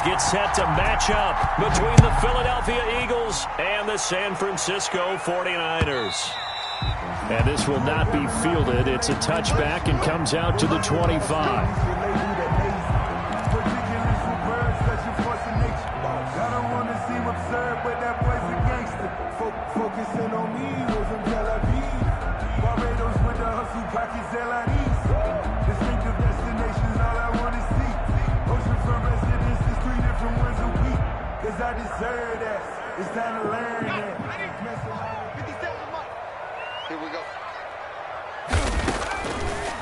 teams get set to match up between the Philadelphia Eagles and the San Francisco 49ers. And this will not be fielded. It's a touchback and comes out to the 25. Focusing on me was in Tel Aviv. Barbados with the hustle pockets, LIDs. Distinctive destinations, all I want to see. Oceanfront residences, 3 different ones a week. Cause I deserve that. It's time to learn that. Here we go.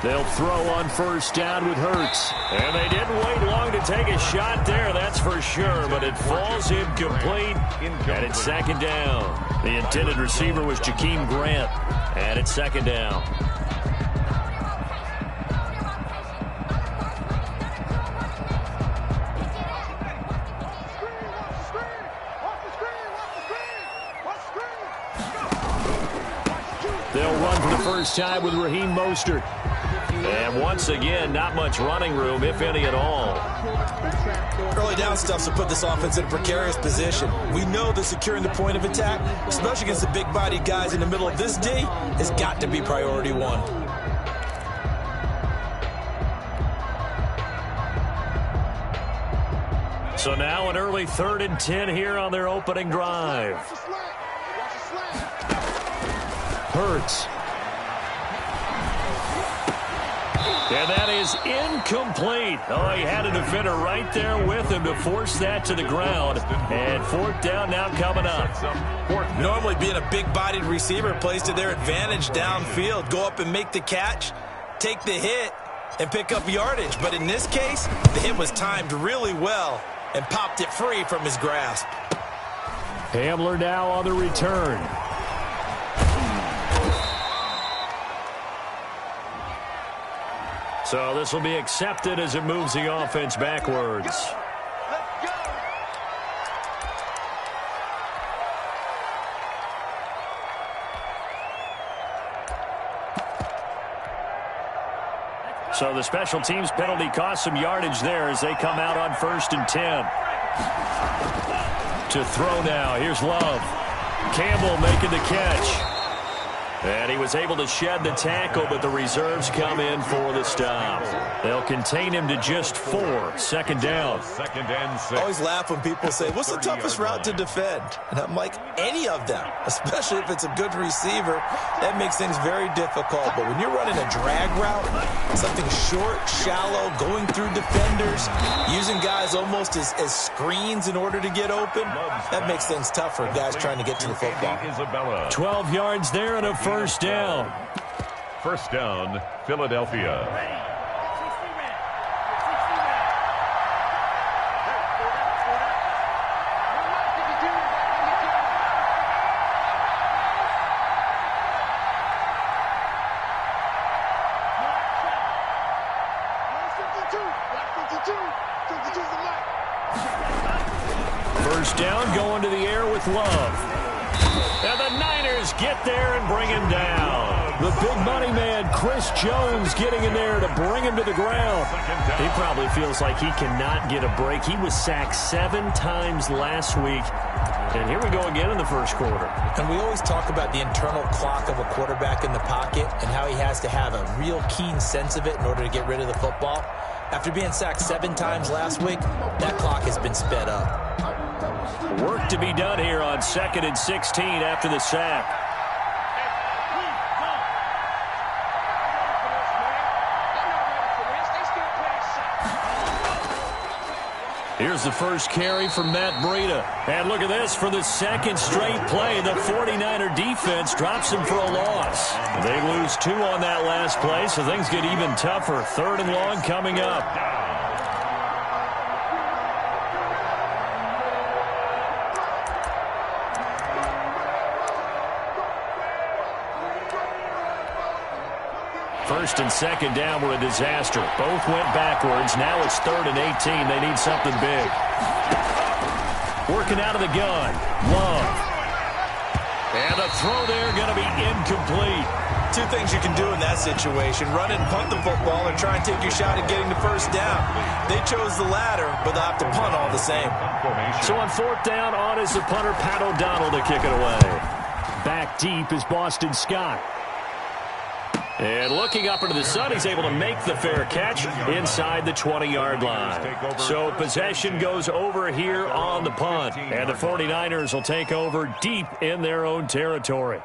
They'll throw on first down with Hurts. And they didn't wait long to take a shot there, that's for sure. But it falls incomplete, and it's second down. The intended receiver was Jakeem Grant, and it's second down. They'll run for the first time with Raheem Mostert. And once again, not much running room, if any at all. Early down stuff to put this offense in a precarious position. We know that securing the point of attack, especially against the big-bodied guys in the middle of this D, has got to be priority one. So now an early 3rd and 10 here on their opening drive. Hurts. And that is incomplete. Oh, he had a defender right there with him to force that to the ground. And 4th down now coming up. Normally being a big-bodied receiver plays to their advantage downfield. Go up and make the catch, take the hit, and pick up yardage. But in this case, the hit was timed really well and popped it free from his grasp. Hamler now on the return. So this will be accepted as it moves the offense backwards. So the special teams penalty cost some yardage there as they come out on 1st and 10. To throw now. Here's Love. Campbell making the catch. And he was able to shed the tackle, but the reserves come in for the stop. They'll contain him to just 4. 2nd down. 2nd and 6. I always laugh when people say, what's the toughest route to defend? And I'm like, any of them, especially if it's a good receiver. That makes things very difficult. But when you're running a drag route, something short, shallow, going through defenders, using guys almost as screens in order to get open, that makes things tough for guys trying to get to the football. 12 yards there and a 1st down. 1st down, Philadelphia. First down, going to the air with Love. And the Niners get there and bring him down. The big money man, Chris Jones, getting in there to bring him to the ground. He probably feels like he cannot get a break. He was sacked 7 times last week. And here we go again in the 1st quarter. And we always talk about the internal clock of a quarterback in the pocket and how he has to have a real keen sense of it in order to get rid of the football. After being sacked 7 times last week, that clock has been sped up. Work to be done here on 2nd and 16 after the sack. Here's the first carry from Matt Breida. And look at this, for the 2nd straight play, the 49er defense drops him for a loss. They lose 2 on that last play, so things get even tougher. 3rd and long coming up. First and 2nd down were a disaster. Both went backwards. Now it's 3rd and 18. They need something big. Working out of the gun. Love. And the throw there going to be incomplete. 2 things you can do in that situation. Run it and punt the football or try and take your shot at getting the first down. They chose the latter, but they'll have to punt all the the same. So on fourth down, on is the punter, Pat O'Donnell, to kick it away. Back deep is Boston Scott. And looking up into the sun, he's able to make the fair catch inside the 20-yard line. So possession goes over here on the punt, and the 49ers will take over deep in their own territory.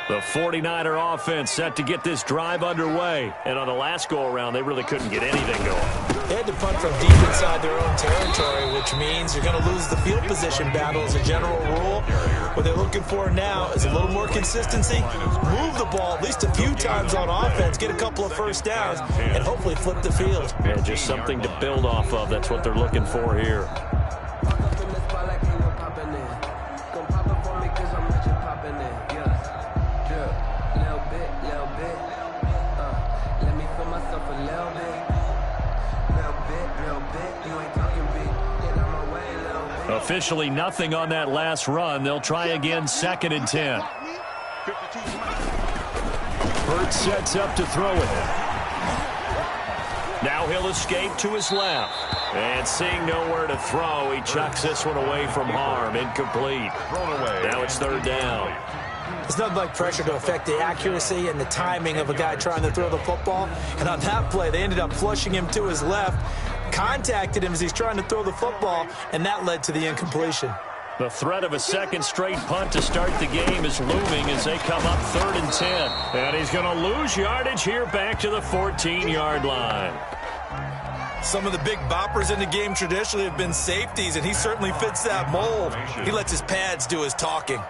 The 49er offense set to get this drive underway. And on the last go-around, they really couldn't get anything going. They had to punt from deep inside their own territory, which means you're going to lose the field position battle as a general rule. What they're looking for now is a little more consistency, move the ball at least a few times on offense, get a couple of first downs, and hopefully flip the field. Yeah, just something to build off of. That's what they're looking for here. Officially nothing on that last run. They'll try again, 2nd and 10. Burt sets up to throw it. Now he'll escape to his left. And seeing nowhere to throw, he chucks this one away from harm. Incomplete. Now it's 3rd down. There's nothing like pressure to affect the accuracy and the timing of a guy trying to throw the football. And on that play, they ended up flushing him to his left, contacted him as he's trying to throw the football, and that led to the incompletion. The threat of a second straight punt to start the game is looming as they come up 3rd and 10. And he's going to lose yardage here back to the 14-yard line. Some of the big boppers in the game traditionally have been safeties, and he certainly fits that mold. He lets his pads do his talking.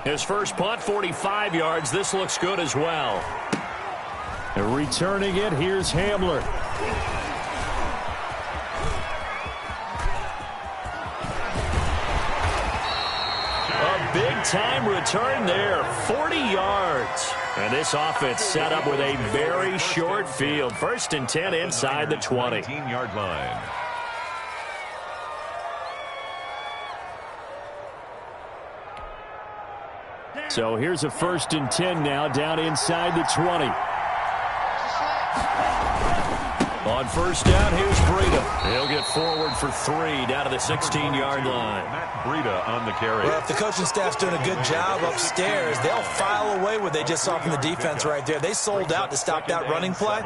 His first punt, 45 yards. This looks good as well. And returning it, here's Hamler. A big-time return there, 40 yards. And this offense set up with a very short field. 1st and 10 inside the 20. 18-yard line. So here's a 1st and 10 now down inside the 20. On 1st down, here's Breida. He'll get forward for 3 down to the 16-yard line. Matt Breida on the carry. Well, if the coaching staff's doing a good job upstairs, they'll file away what they just saw from the defense right there. They sold out to stop that running play.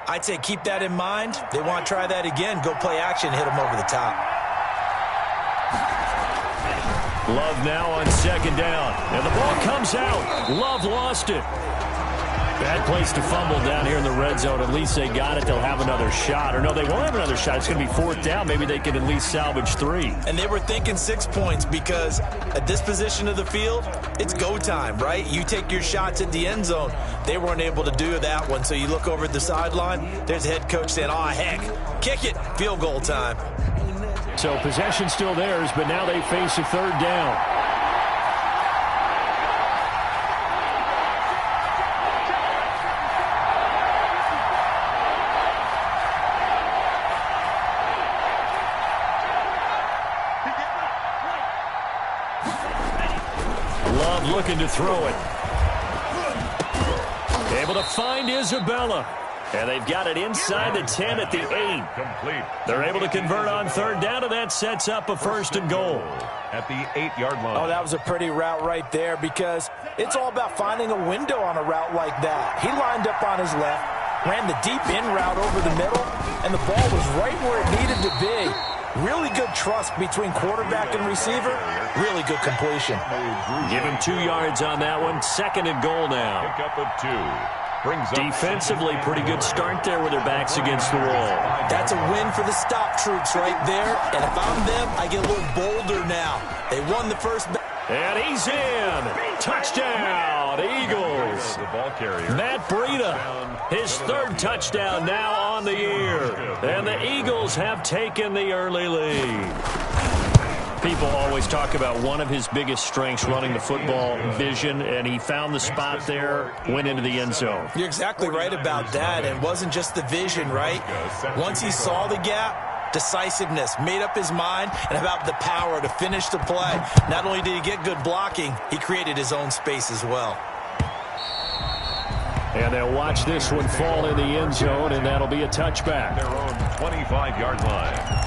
I'd say keep that in mind. They want to try that again. Go play action, hit them over the top. Love now on 2nd down. And the ball comes out. Love lost it. Bad place to fumble down here in the red zone. At least they got it. They'll have another shot. Or no, they won't have another shot. It's going to be 4th down. Maybe they can at least salvage 3. And they were thinking 6 points because at this position of the field, it's go time, right? You take your shots at the end zone. They weren't able to do that one. So you look over at the sideline. There's the head coach saying, oh, heck, kick it. Field goal time. So possession still theirs, but now they face a 3rd down. Love looking to throw it. Able to find Isabella. And they've got it inside the 10 at the 8. Complete. They're able to convert on 3rd down, and that sets up a 1st and goal. At the 8-yard line. Oh, that was a pretty route right there because it's all about finding a window on a route like that. He lined up on his left, ran the deep in route over the middle, and the ball was right where it needed to be. Really good trust between quarterback and receiver. Really good completion. Give him 2 yards on that one. 2nd and goal now. Pick up of 2. Brings up Defensively, pretty good start there with their backs against the wall. That's a win for the stop troops right there. And if I'm them, I get a little bolder now. They won the first. And he's in. Touchdown, Eagles. The ball carrier. Matt Breida, his 3rd touchdown now on the year. And the Eagles have taken the early lead. People always talk about one of his biggest strengths, running the football, vision, and he found the spot there, went into the end zone. You're exactly right about that. And it wasn't just the vision, right? Once he saw the gap, decisiveness, made up his mind, and about the power to finish the play. Not only did he get good blocking, he created his own space as well. And they'll watch this one fall in the end zone, and that'll be a touchback. Their own 25-yard line.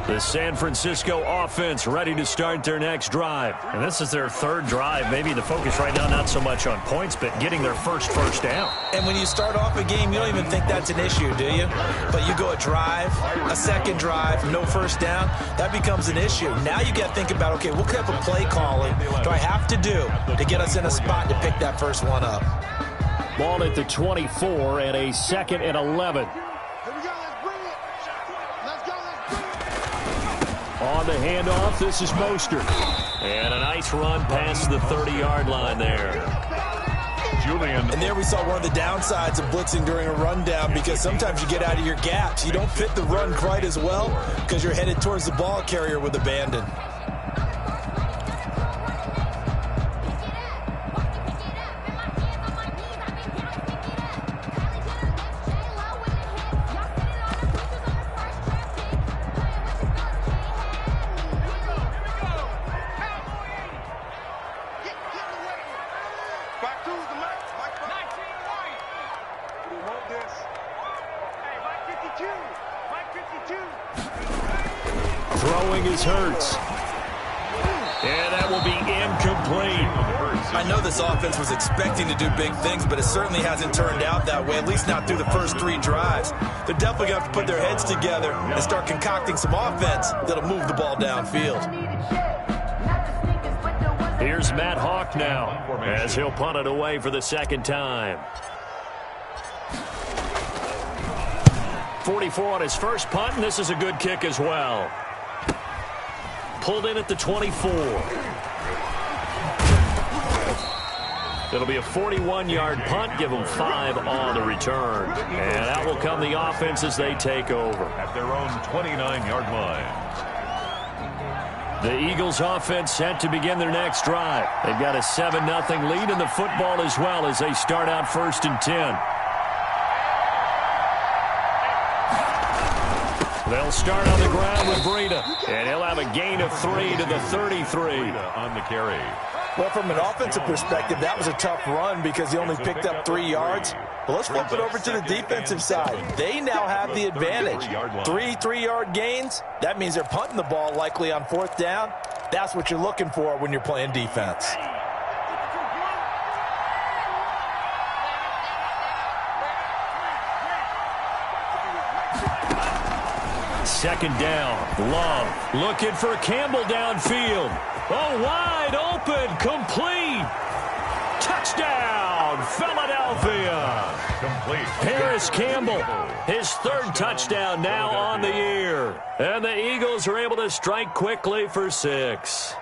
The San Francisco offense ready to start their next drive. And this is their third drive. Maybe the focus right now not so much on points, but getting their first down. And when you start off a game, you don't even think that's an issue, do you? But you go a drive, a second drive, no first down, that becomes an issue. Now you got to think about, okay, what type of play calling do I have to do to get us in a spot to pick that first one up? Ball at the 24 and a 2nd and 11. On the handoff, this is Mostert. And a nice run past the 30-yard line there. Julian. And there we saw one of the downsides of blitzing during a rundown, because sometimes you get out of your gaps. You don't fit the run quite as well because you're headed towards the ball carrier with abandon. Throwing is Hurts. And that will be incomplete. I know this offense was expecting to do big things, but it certainly hasn't turned out that way, at least not through the first 3 drives. They're definitely going to have to put their heads together and start concocting some offense that'll move the ball downfield. Here's Matt Hawk now, as he'll punt it away for the second time. 44 on his first punt, and this is a good kick as well. Pulled in at the 24. It'll be a 41-yard punt, give them 5 on the return. And out will come the offense as they take over. At their own 29-yard line. The Eagles offense set to begin their next drive. They've got a 7-0 lead in the football as well as they start out 1st and 10. They'll start on the ground with Breida, and he'll have a gain of 3 to the 33. On the carry. Well, from an offensive perspective, that was a tough run because he only picked up 3 yards. But let's flip it over to the defensive side. They now have the advantage. 3 3-yard gains. That means they're punting the ball likely on 4th down. That's what you're looking for when you're playing defense. Second down. Love looking for Campbell downfield. Oh, wide open. Complete. Touchdown, Philadelphia. Complete. Harris Campbell, his 3rd touchdown now on the year. And the Eagles are able to strike quickly for 6.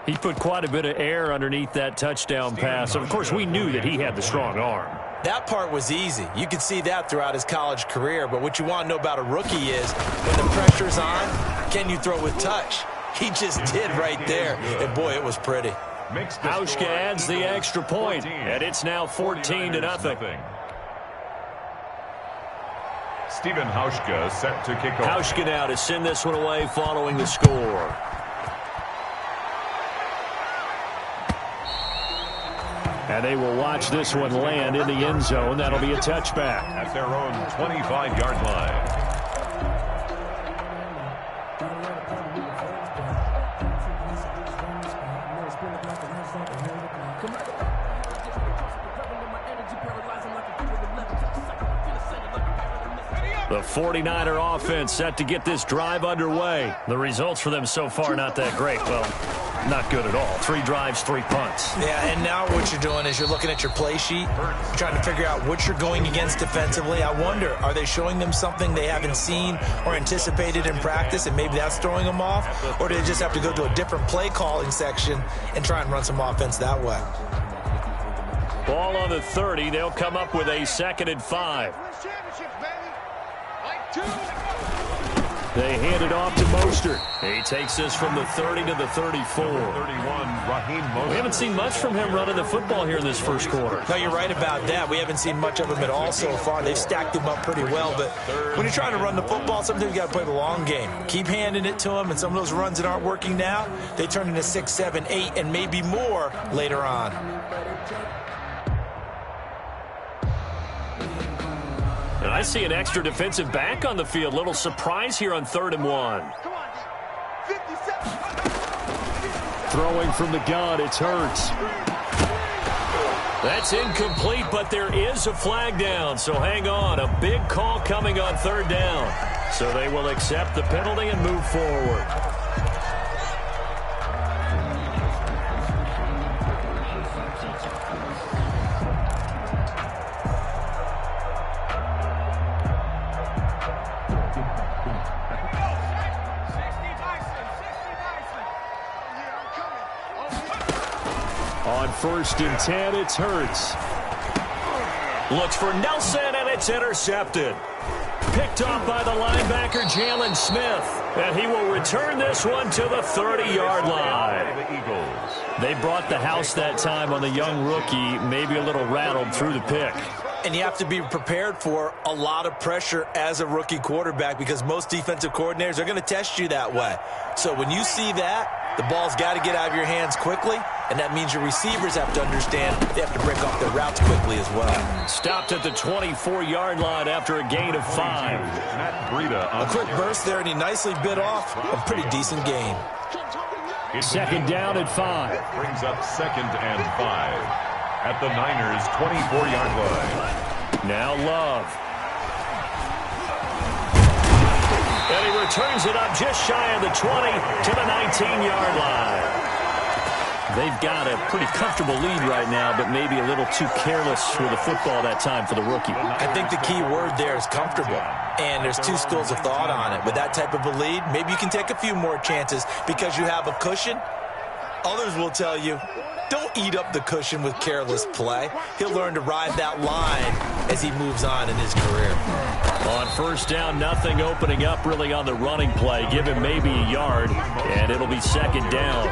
He put quite a bit of air underneath that touchdown pass. Of course, we knew that he had the strong arm. That part was easy. You could see that throughout his college career. But what you want to know about a rookie is when the pressure's on, can you throw with touch? He just did right there. And, boy, it was pretty. Hauschka adds the extra point, and it's now 14 to nothing. Stephen Hauschka set to kick off. Hauschka now to send this one away following the score. And they will watch this one land in the end zone. That'll be a touchback. At their own 25-yard line. The 49er offense set to get this drive underway. The results for them so far not that great. Well, not good at all. 3 drives, 3 punts. Yeah, and now what you're doing is you're looking at your play sheet, trying to figure out what you're going against defensively. I wonder, are they showing them something they haven't seen or anticipated in practice, and maybe that's throwing them off? Or do they just have to go to a different play calling section and try and run some offense that way? Ball on the 30. They'll come up with a 2nd and 5. They hand it off to Mostert. He takes this from the 30 to the 34. 31, Raheem Mostert. We haven't seen much from him running the football here in this first quarter. No, you're right about that. We haven't seen much of him at all so far. They've stacked him up pretty well, but when you're trying to run the football, sometimes you got to play the long game. Keep handing it to him, and some of those runs that aren't working now, they turn into 6, 7, 8, and maybe more later on. And I see an extra defensive back on the field. Little surprise here on 3rd and 1. Throwing from the gun, it's Hurts. That's incomplete, but there is a flag down. So hang on, a big call coming on 3rd down. So they will accept the penalty and move forward. On 1st and 10, it's Hurts. Looks for Nelson, and it's intercepted. Picked off by the linebacker, Jalen Smith. And he will return this one to the 30-yard line. They brought the house that time on the young rookie, maybe a little rattled through the pick. And you have to be prepared for a lot of pressure as a rookie quarterback because most defensive coordinators are going to test you that way. So when you see that, the ball's got to get out of your hands quickly, and that means your receivers have to understand they have to break off their routes quickly as well. Stopped at the 24-yard line after a gain of 5. A quick burst there, and he nicely bit off a pretty decent gain. 2nd down at 5. Brings up 2nd and 5 at the Niners' 24-yard line. Now Love. And he returns it up just shy of the 20 to the 19-yard line. They've got a pretty comfortable lead right now, but maybe a little too careless with the football that time for the rookie. I think the key word there is comfortable, and there's two schools of thought on it. With that type of a lead, maybe you can take a few more chances because you have a cushion. Others will tell you, don't eat up the cushion with careless play. He'll learn to ride that line as he moves on in his career. On 1st down, nothing opening up really on the running play. Give him maybe a yard, and it'll be 2nd down.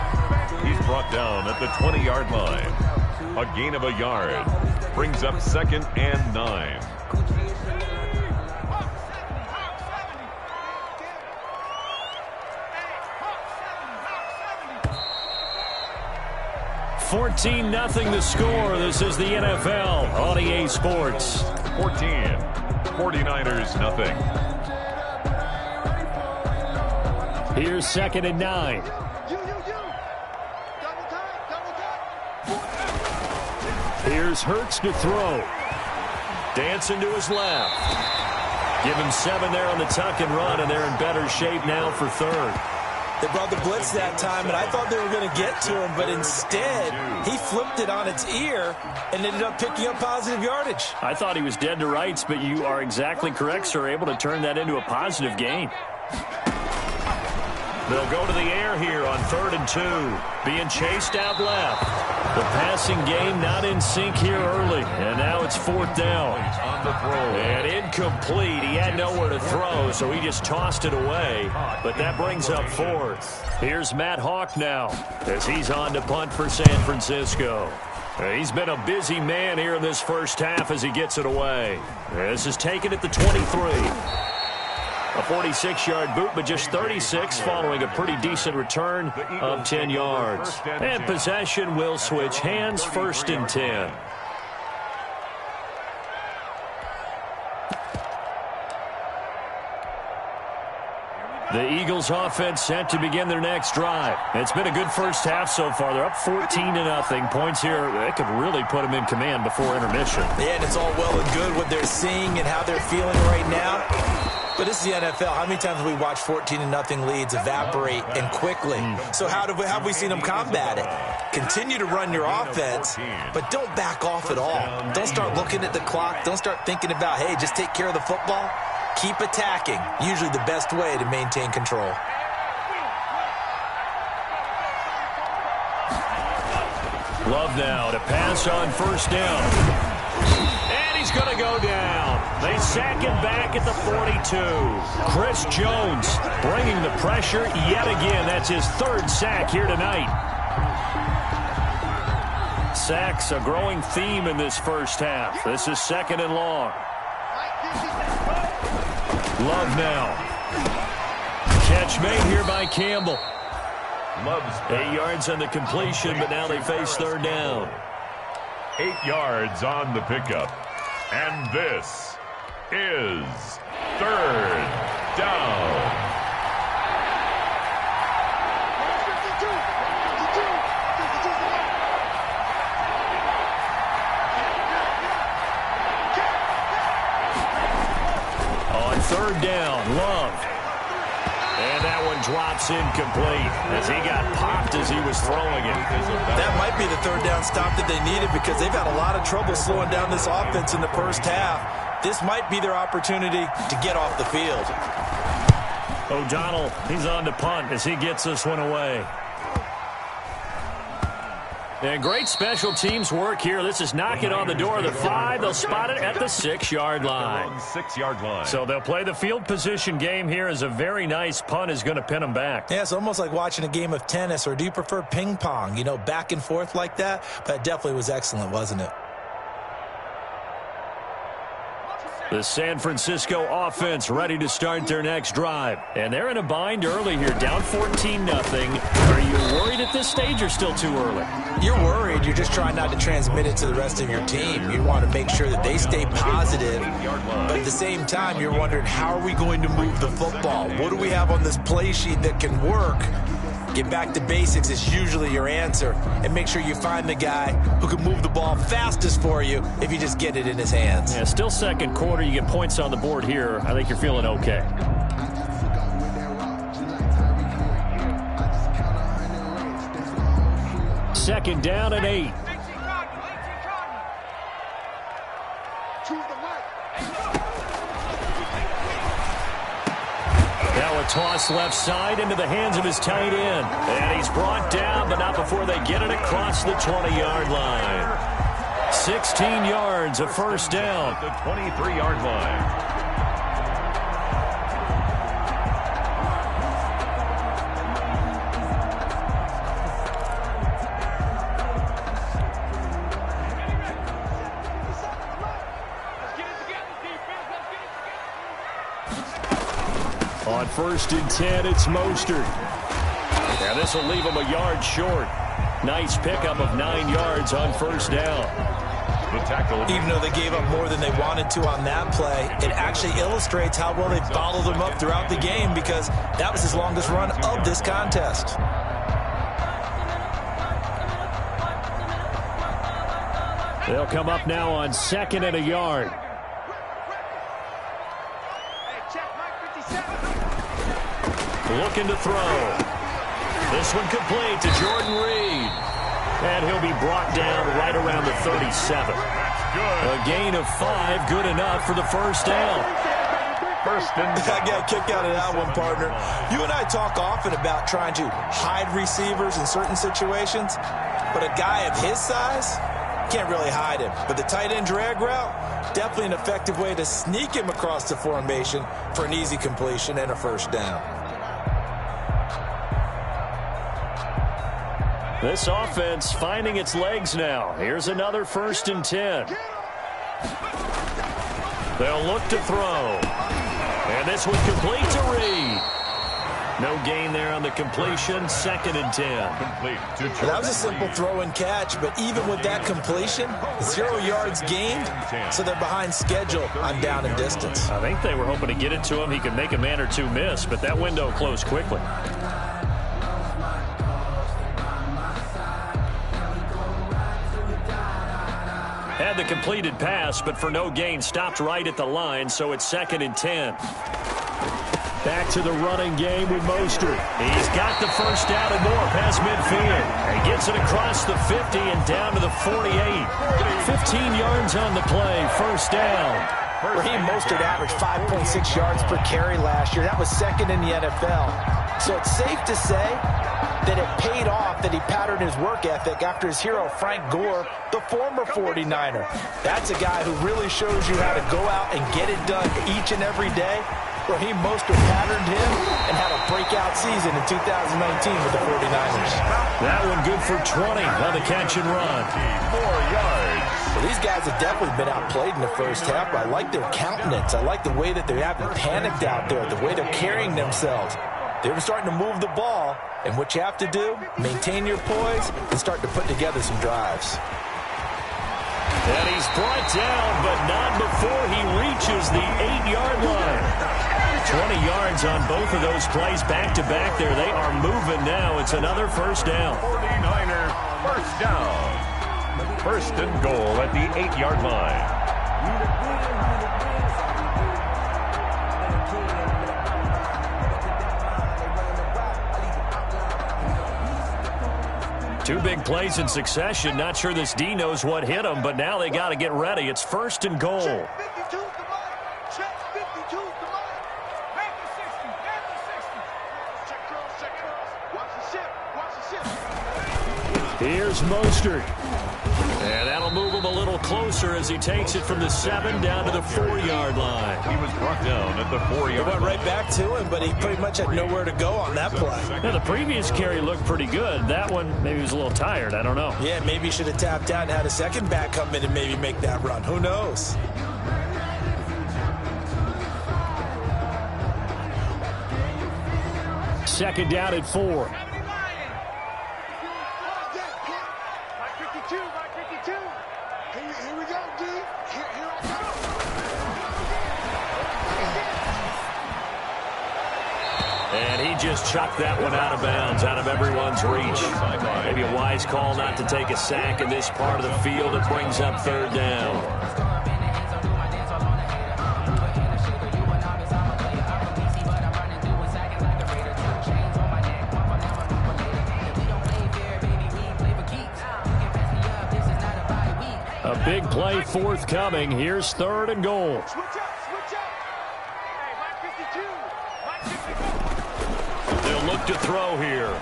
He's brought down at the 20-yard line. A gain of a yard. Brings up 2nd and 9. $14-0 the score. This is the NFL on EA Sports. 14. 49ers nothing. Here's 2nd and 9. Here's Hurts to throw. Dancing to his left. Give him 7 there on the tuck and run, and they're in better shape now for 3rd. They brought the blitz that time, and I thought they were going to get to him, but instead, he flipped it on its ear and ended up picking up positive yardage. I thought he was dead to rights, but you are exactly correct, sir, able to turn that into a positive gain. They'll go to the air here on 3rd and 2, being chased out left. The passing game not in sync here early, and now it's 4th down. On the throw. And incomplete. He had nowhere to throw, so he just tossed it away. But that brings up 4th. Here's Matt Hawk now as he's on to punt for San Francisco. He's been a busy man here in this first half as he gets it away. This is taken at the 23. A 46-yard boot, but just 36 following a pretty decent return of 10 yards. And possession will switch hands, 1st and 10. The Eagles offense set to begin their next drive. It's been a good first half so far. They're up 14-0. Points here, they could really put them in command before intermission. Yeah, and it's all well and good what they're seeing and how they're feeling right now. But this is the NFL. How many times have we watched 14-0 leads evaporate and quickly? So how have we seen them combat it? Continue to run your offense, but don't back off at all. Don't start looking at the clock. Don't start thinking about, hey, just take care of the football. Keep attacking. Usually the best way to maintain control. Love now to pass on first down. And he's going to go down. They sack him back at the 42. Chris Jones bringing the pressure yet again. That's his third sack here tonight. Sacks a growing theme in this first half. This is second and long. Love now. Catch made here by Campbell. Love's 8 yards on the completion, but now they face third down. 8 yards on the pickup. And this is third down. On third down, Love. And that one drops incomplete as he got popped as he was throwing it. That might be the third down stop that they needed because they've had a lot of trouble slowing down this offense in the first half. This might be their opportunity to get off the field. O'Donnell, he's on to punt as he gets this one away. And great special teams work here. This is knocking on the door of the 5. They'll spot it at the 6-yard line. 6-yard line. So they'll play the field position game here as a very nice punt is going to pin them back. Yeah, it's almost like watching a game of tennis, or do you prefer ping pong? You know, back and forth like that? But it definitely was excellent, wasn't it? The San Francisco offense ready to start their next drive. And they're in a bind early here, down 14-0. Are you worried at this stage or still too early? You're worried. You're just trying not to transmit it to the rest of your team. You want to make sure that they stay positive. But at the same time, you're wondering, how are we going to move the football? What do we have on this play sheet that can work? Get back to basics is usually your answer. And make sure you find the guy who can move the ball fastest for you if you just get it in his hands. Yeah, still second quarter. You get points on the board here. I think you're feeling okay. Second down and 8. Now a toss left side into the hands of his tight end. And he's brought down, but not before they get it across the 20-yard line. 16 yards, a first down. At the 23-yard line. On first and 10, it's Mostert. Now this will leave him a yard short. Nice pickup of 9 yards on first down. The tackle. Even though they gave up more than they wanted to on that play, it actually illustrates how well they followed him up throughout the game, because that was his longest run of this contest. They'll come up now on second and a yard. Looking to throw. This one complete to Jordan Reed. And he'll be brought down right around the 37. A gain of 5, good enough for the first down. First and I got a kick out of that one, partner. You and I talk often about trying to hide receivers in certain situations, but a guy of his size can't really hide him. But the tight end drag route, definitely an effective way to sneak him across the formation for an easy completion and a first down. This offense finding its legs now. Here's another first and 10. They'll look to throw. And this one complete to Reed. No gain there on the completion. Second and 10. complete to Jordan. That was a simple throw and catch, but even with that completion, 0 yards gained, so they're behind schedule on down and distance. I think they were hoping to get it to him. He could make a man or two miss, but that window closed quickly. Had the completed pass, but for no gain, stopped right at the line, so it's second and 10. Back to the running game with Mostert. He's got the first down and more past midfield. And gets it across the 50 and down to the 48. 15 yards on the play, first down. Raheem Mostert averaged 5.6 yards per carry last year. That was second in the NFL. So it's safe to say that it paid off that he patterned his work ethic after his hero Frank Gore, the former 49er. That's a guy who really shows you how to go out and get it done each and every day. Raheem Mostert patterned him and had a breakout season in 2019 with the 49ers. That one good for 20 on the catch and run. 4 yards. Well, these guys have definitely been outplayed in the first half. I like their countenance. I like the way that they haven't panicked out there, the way they're carrying themselves. They're starting to move the ball, and what you have to do, maintain your poise and start to put together some drives. And he's brought down, but not before he reaches the 8-yard line. 20 yards on both of those plays back-to-back there. They are moving now. It's another first down. 49er first down. First and goal at the 8-yard line. Two big plays in succession. Not sure this D knows what hit him, but now they got to get ready. It's first and goal. Here's Mostert. And that'll move him a little closer as he takes it from the 7 down to the 4-yard line. He was brought down at the 4-yard line. Went right back to him, but he pretty much had nowhere to go on that play. Now, the previous carry looked pretty good. That one, maybe he was a little tired. I don't know. Yeah, maybe he should have tapped out and had a second back come in and maybe make that run. Who knows? Second down at 4. And he just chucked that one out of bounds, out of everyone's reach. Maybe a wise call not to take a sack in this part of the field. It brings up third down. A big play forthcoming. Here's third and goal. They'll look to throw here.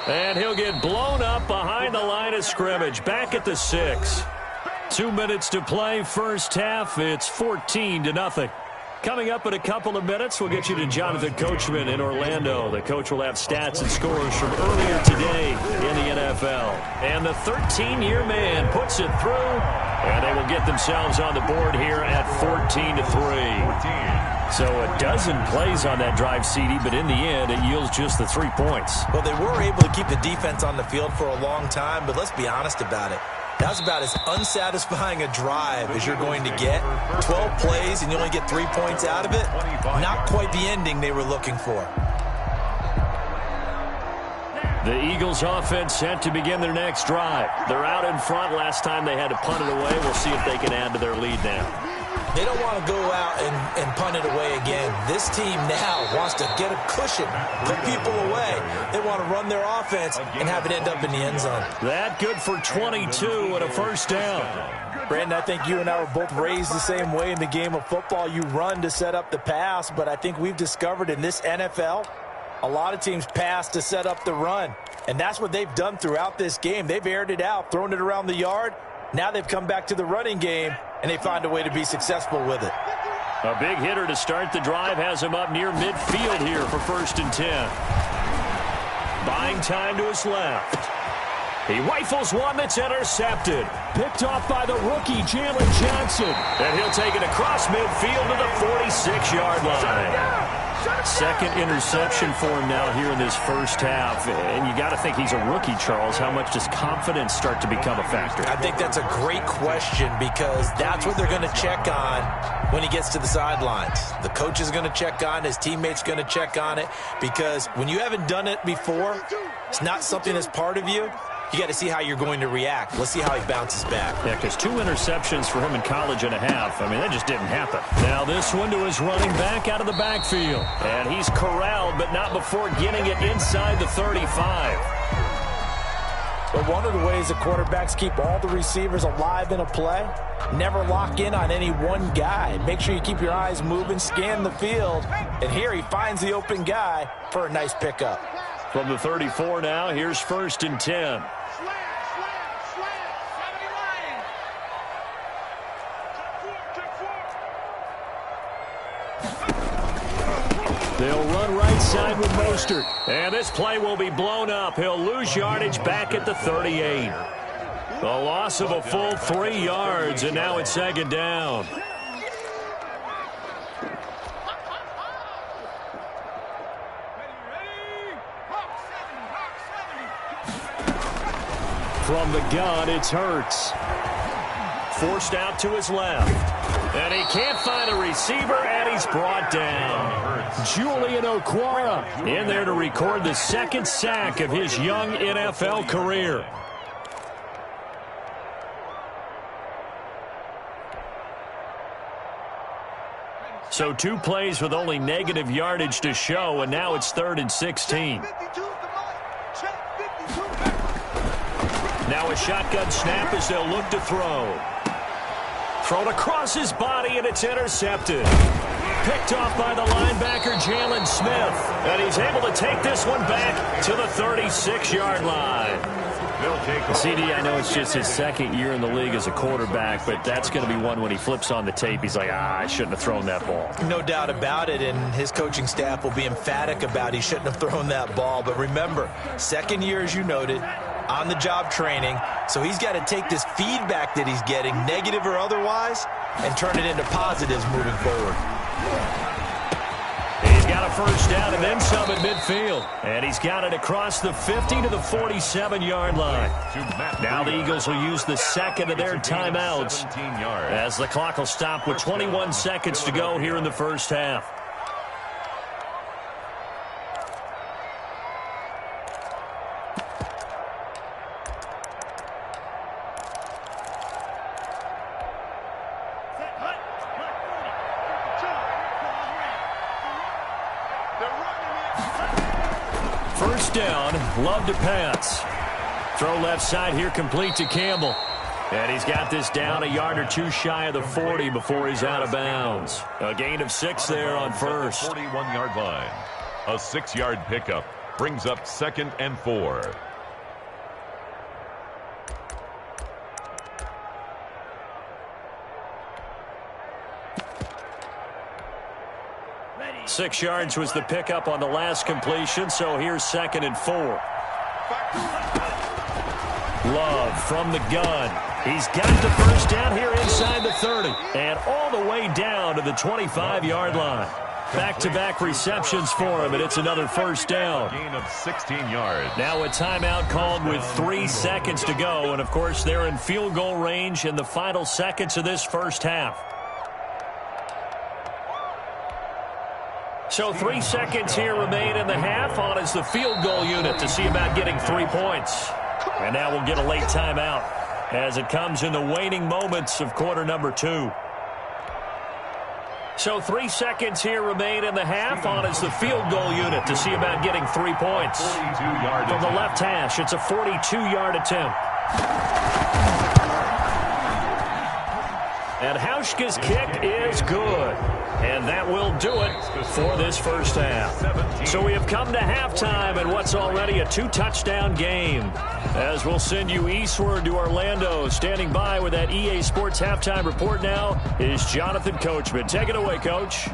And he'll get blown up behind the line of scrimmage. Back at the 6. 2 minutes to play first half. It's 14-0. Coming up in a couple of minutes, we'll get you to Jonathan Coachman in Orlando. The coach will have stats and scores from earlier today in the NFL. And the 13-year man puts it through, and they will get themselves on the board here at 14-3. So a dozen plays on that drive, CD, but in the end, it yields just the 3 points. Well, they were able to keep the defense on the field for a long time, but let's be honest about it. That's about as unsatisfying a drive as you're going to get. 12 plays and you only get 3 points out of it. Not quite the ending they were looking for. The Eagles offense set to begin their next drive. They're out in front. Last time they had to punt it away. We'll see if they can add to their lead now. They don't want to go out and punt it away again. This team now wants to get a cushion, put people away. They want to run their offense and have it end up in the end zone. That good for 22 and a first down. Brandon, I think you and I were both raised the same way in the game of football. You run to set up the pass, but I think we've discovered in this NFL, a lot of teams pass to set up the run. And that's what they've done throughout this game. They've aired it out, thrown it around the yard. Now they've come back to the running game, and they find a way to be successful with it. A big hitter to start the drive has him up near midfield here for 1st and 10. Buying time to his left. He rifles one that's intercepted. Picked off by the rookie, Jalen Johnson. And he'll take it across midfield to the 46-yard line. Second interception for him now here in this first half. And you got to think he's a rookie, Charles. How much does confidence start to become a factor? I think that's a great question because that's what they're going to check on when he gets to the sidelines. The coach is going to check on, his teammates going to check on it, because when you haven't done it before, it's not something that's part of you. You got to see how you're going to react. Let's see how he bounces back. Yeah, because 2 interceptions for him in college and a half. I mean, that just didn't happen. Now this one to his running back out of the backfield. And he's corralled, but not before getting it inside the 35. But one of the ways the quarterbacks keep all the receivers alive in a play, never lock in on any one guy. Make sure you keep your eyes moving, scan the field, and here he finds the open guy for a nice pickup. From the 34 now, here's 1st and 10. They'll run right side with Mostert. And this play will be blown up. He'll lose yardage back at the 38. A loss of a full 3 yards, and now it's 2nd down. From the gun, it's Hurts. Forced out to his left. And he can't find a receiver, and he's brought down. Julian Okwara in there to record the 2nd sack of his young NFL career. So 2 plays with only negative yardage to show, and now it's 3rd and 16. Now a shotgun snap as they'll look to throw. Thrown across his body, and it's intercepted. Picked off by the linebacker, Jalen Smith. And he's able to take this one back to the 36-yard line. CD, I know it's just his 2nd year in the league as a quarterback, but that's going to be one when he flips on the tape. He's like, I shouldn't have thrown that ball. No doubt about it, and his coaching staff will be emphatic about he shouldn't have thrown that ball. But remember, 2nd year, as you noted, on-the-job training, so he's got to take this feedback that he's getting, negative or otherwise, and turn it into positives moving forward. He's got a 1st down and then some at midfield. And he's got it across the 50 to the 47-yard line. Now the Eagles will use the 2nd of their timeouts as the clock will stop with 21 seconds to go here in the 1st half. Down, Love to pass. Throw left side here, complete to Campbell. And he's got this down a yard or 2 shy of the 40 before he's out of bounds. A gain of 6 there on 1st. 41-yard line. A 6-yard pickup brings up 2nd and 4. 6 yards was the pickup on the last completion, so here's 2nd and 4. Love from the gun. He's got the 1st down here inside the 30 and all the way down to the 25-yard line. Back-to-back receptions for him, and it's another 1st down. Gain of 16 yards. Now a timeout called with 3 seconds to go, and of course they're in field goal range in the final seconds of this 1st half. So 3 seconds here remain in the half on as the field goal unit to see about getting 3 points. And now we'll get a late timeout as it comes in the waning moments of quarter number 2. So 3 seconds here remain in the half on as the field goal unit to see about getting 3 points. From the left hash, it's a 42-yard attempt. And Hauschka's kick is good. And that will do it for this 1st half. So we have come to halftime in what's already a 2-touchdown game. As we'll send you eastward to Orlando. Standing by with that EA Sports halftime report now is Jonathan Coachman. Take it away, Coach.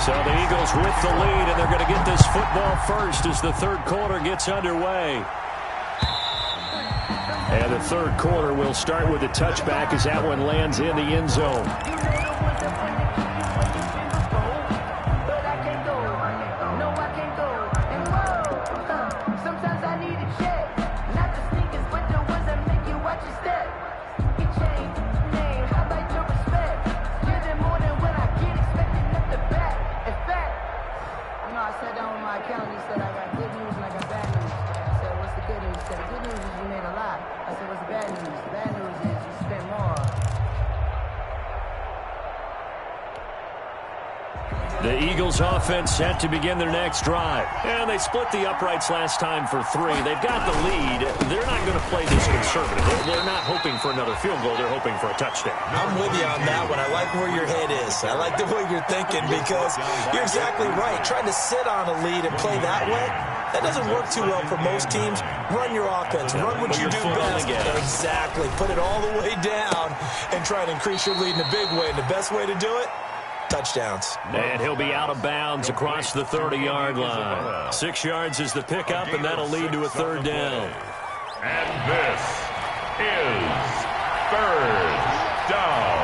So the Eagles with the lead, and they're going to get this football first as the 3rd quarter gets underway. And the 3rd quarter will start with a touchback as that one lands in the end zone. Bad news is you The Eagles offense set to begin their next drive. And they split the uprights last time for 3. They've got the lead. They're not going to play this conservative. They're not hoping for another field goal. They're hoping for a touchdown. I'm with you on that one. I like where your head is. I like the way you're thinking because you're exactly right. Trying to sit on a lead and play that way, that doesn't work too well for most teams. Run your offense. Run what you do best. Exactly. Put it all the way down and try to increase your lead in a big way. And the best way to do it, touchdowns. And he'll be out of bounds across the 30-yard line. 6 yards is the pickup, and that'll lead to a 3rd down. And this is 3rd down.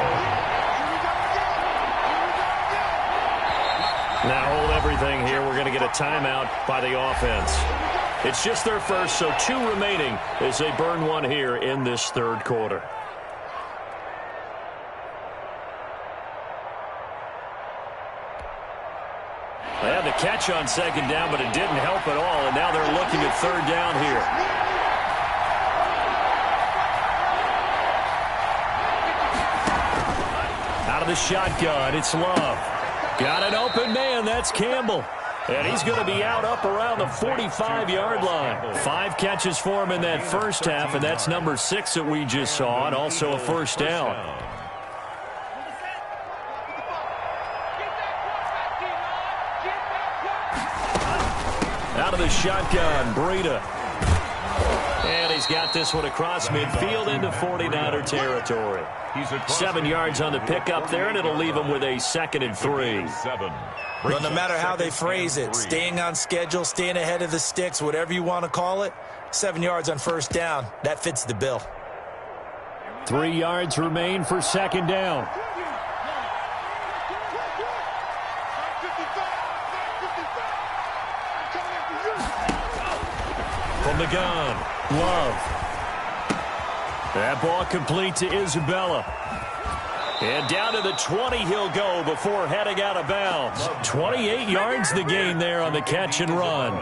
Now hold everything here. We're going to get a timeout by the offense. It's just their first, so 2 remaining as they burn 1 here in this 3rd quarter. They had the catch on 2nd down, but it didn't help at all, and now they're looking at 3rd down here. Out of the shotgun, it's Love. Got an open man, that's Campbell. And he's going to be out up around the 45-yard line. 5 catches for him in that first half, and that's number 6 that we just saw, and also a 1st down. Out of the shotgun, Breida. And he's got this one across midfield into 49er territory. 7 yards on the pickup there, and it'll leave him with a 2nd and 3. Well, no matter how they phrase it, staying on schedule, staying ahead of the sticks, whatever you want to call it, 7 yards on 1st down, that fits the bill. 3 yards remain for 2nd down. From the gun, Love. That ball complete to Isabella. And down to the 20 he'll go before heading out of bounds. 28 yards the gain there on the catch and run.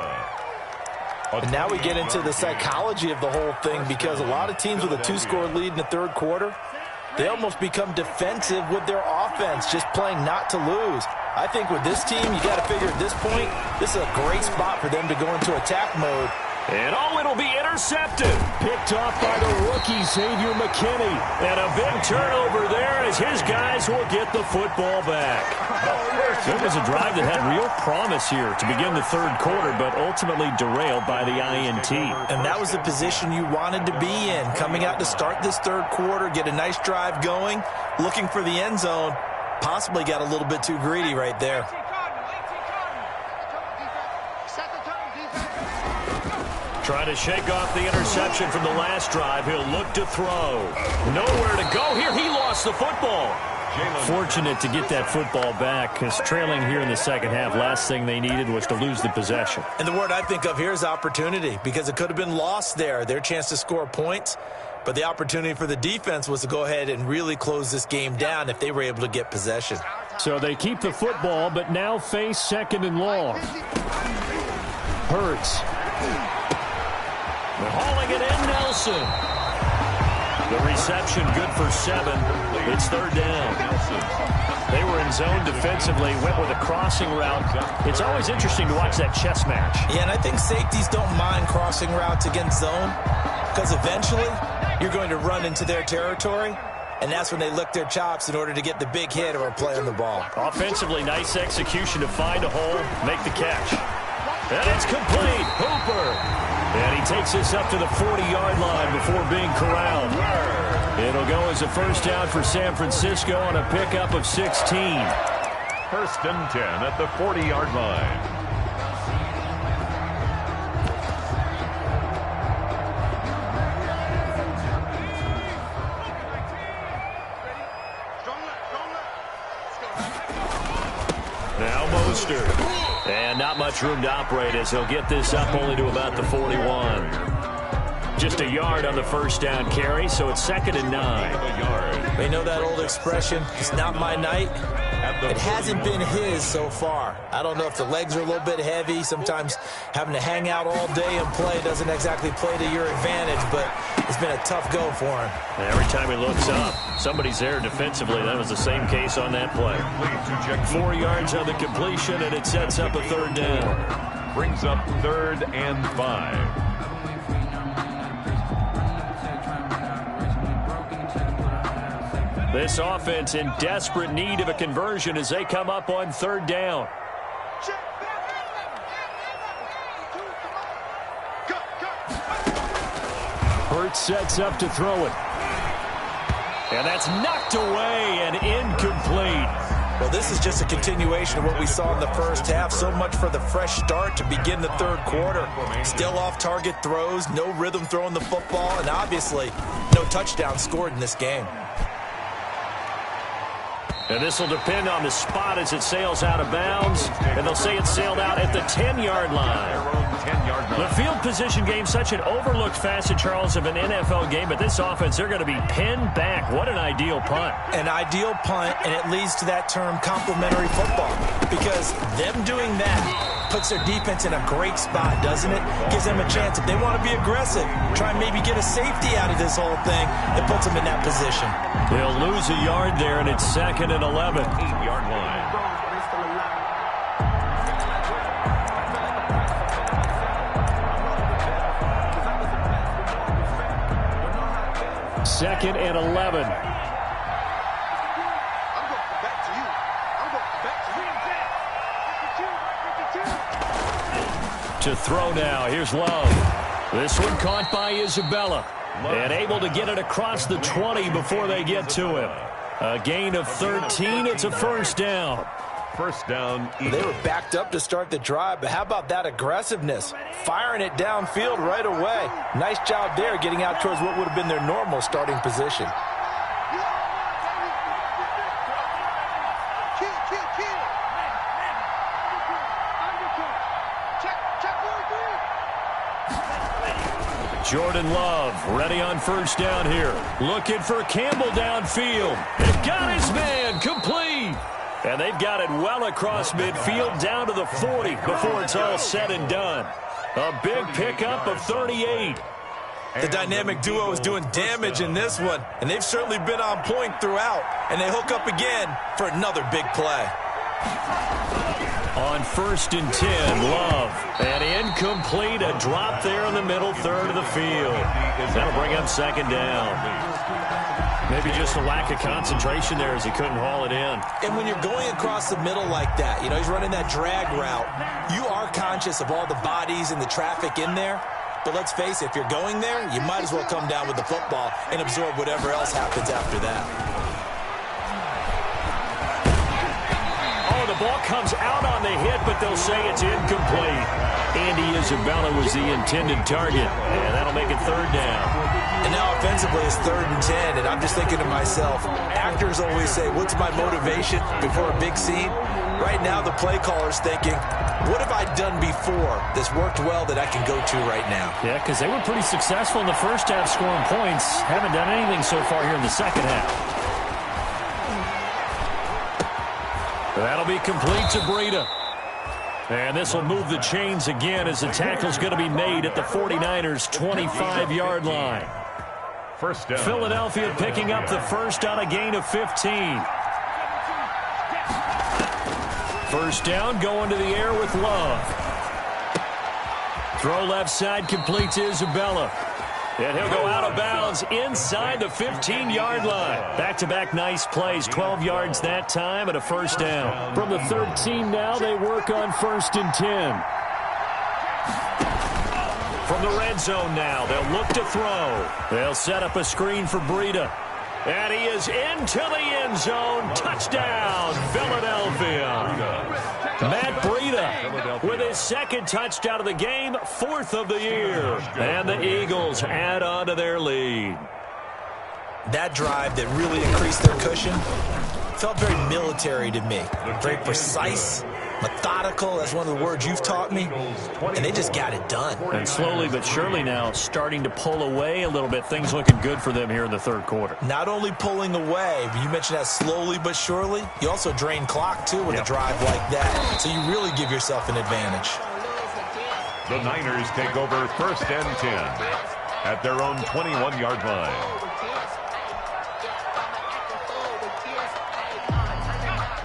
And now we get into the psychology of the whole thing because a lot of teams with a 2-score lead in the 3rd quarter, they almost become defensive with their offense, just playing not to lose. I think with this team, you got to figure at this point, this is a great spot for them to go into attack mode. And it'll be intercepted. Picked off by the rookie, Xavier McKinney. And a big turnover there as his guys will get the football back. It was a drive that had real promise here to begin the 3rd quarter, but ultimately derailed by the INT. And that was the position you wanted to be in, coming out to start this 3rd quarter, get a nice drive going, looking for the end zone. Possibly got a little bit too greedy right there. Trying to shake off the interception from the last drive. He'll look to throw. Nowhere to go here. He lost the football. Fortunate to get that football back because trailing here in the 2nd half, last thing they needed was to lose the possession. And the word I think of here is opportunity because it could have been lost there. Their chance to score points. But the opportunity for the defense was to go ahead and really close this game down if they were able to get possession. So they keep the football, but now face 2nd and long. Hurts. They're hauling it in, Nelson. The reception good for 7. It's 3rd down. They were in zone defensively, went with a crossing route. It's always interesting to watch that chess match. Yeah, and I think safeties don't mind crossing routes against zone because eventually you're going to run into their territory, and that's when they lick their chops in order to get the big hit or a play on the ball. Offensively, nice execution to find a hole, make the catch. And it's complete. Hooper. And he takes this up to the 40-yard line before being corralled. It'll go as a 1st down for San Francisco on a pickup of 16. 1st and 10 at the 40-yard line. Now Mostert. And not much room to operate as he'll get this up only to about the 41. Just a yard on the 1st down carry, so it's 2nd and 9. They know that old expression, it's not my night. It hasn't been his so far. I don't know if the legs are a little bit heavy. Sometimes having to hang out all day and play doesn't exactly play to your advantage, but It's been a tough go for him. Every time he looks up, somebody's there defensively. That was the same case on that play. 4 yards on the completion, and it sets up a third down. Brings up 3rd and 5. This offense in desperate need of a conversion as they come up on 3rd down. Hurts sets up to throw it. And that's knocked away and incomplete. Well, this is just a continuation of what we saw in the first half. So much for the fresh start to begin the third quarter. Still off-target throws, no rhythm throwing the football, and obviously no touchdown scored in this game. And this will depend on the spot as it sails out of bounds. And they'll say it sailed out at the 10-yard line. The field position game, such an overlooked facet, Charles, of an NFL game. But this offense, they're going to be pinned back. What an ideal punt. An ideal punt, and it leads to that term complementary football. Because them doing that puts their defense in a great spot, doesn't it? Gives them a chance. If they want to be aggressive, try and maybe get a safety out of this whole thing, it puts them in that position. They'll lose a yard there, and it's 2nd and 11. 8-yard line. Second and 11. To throw now. Here's Love. This one caught by Isabella. And able to get it across the 20 before they get to him. A gain of 13. It's a first down. First down. They were backed up to start the drive, but how about that aggressiveness? Firing it downfield right away. Nice job there getting out towards what would have been their normal starting position. Jordan Love ready on first down here. Looking for Campbell downfield. They've got his man complete. And they've got it well across midfield down to the 40 before it's all said and done. A big pickup of 38. The dynamic duo is doing damage in this one, and they've certainly been on point throughout. And they hook up again for another big play. On 1st and 10, Love. And incomplete, a drop there in the middle third of the field. That'll bring up 2nd down. Maybe just a lack of concentration there as he couldn't haul it in. And when you're going across the middle like that, you know, he's running that drag route, you are conscious of all the bodies and the traffic in there. But let's face it, if you're going there, you might as well come down with the football and absorb whatever else happens after that. The ball comes out on the hit, but they'll say it's incomplete. Andy Isabella was the intended target, and that'll make it 3rd down. And now offensively it's 3rd and 10, and I'm just thinking to myself, actors always say, what's my motivation before a big scene? Right now the play caller's thinking, what have I done before that's worked well that I can go to right now? Yeah, because they were pretty successful in the first half scoring points. Haven't done anything so far here in the second half. That'll be complete to Breida. And this will move the chains again as the tackle's going to be made at the 49ers' 25-yard line. First down. Philadelphia picking up the first on a gain of 15. First down, going to the air with Love. Throw left side, complete to Isabella. And he'll go out of bounds inside the 15-yard line. Back-to-back nice plays, 12 yards that time and a first down. From the 13 now, they work on 1st and 10. From the red zone now, they'll look to throw. They'll set up a screen for Breida. And he is into the end zone. Touchdown, Philadelphia. Matt Breida with his 2nd touchdown of the game, 4th of the year. And the Eagles add on to their lead. That drive that really increased their cushion felt very military to me. Very precise, methodical, that's one of the words you've taught me. And they just got it done. And slowly but surely now starting to pull away a little bit. Things looking good for them here in the third quarter. Not only pulling away, but you mentioned that slowly but surely. You also drain clock, too, with a drive like that. So you really give yourself an advantage. The Niners take over 1st and 10. at their own 21-yard line.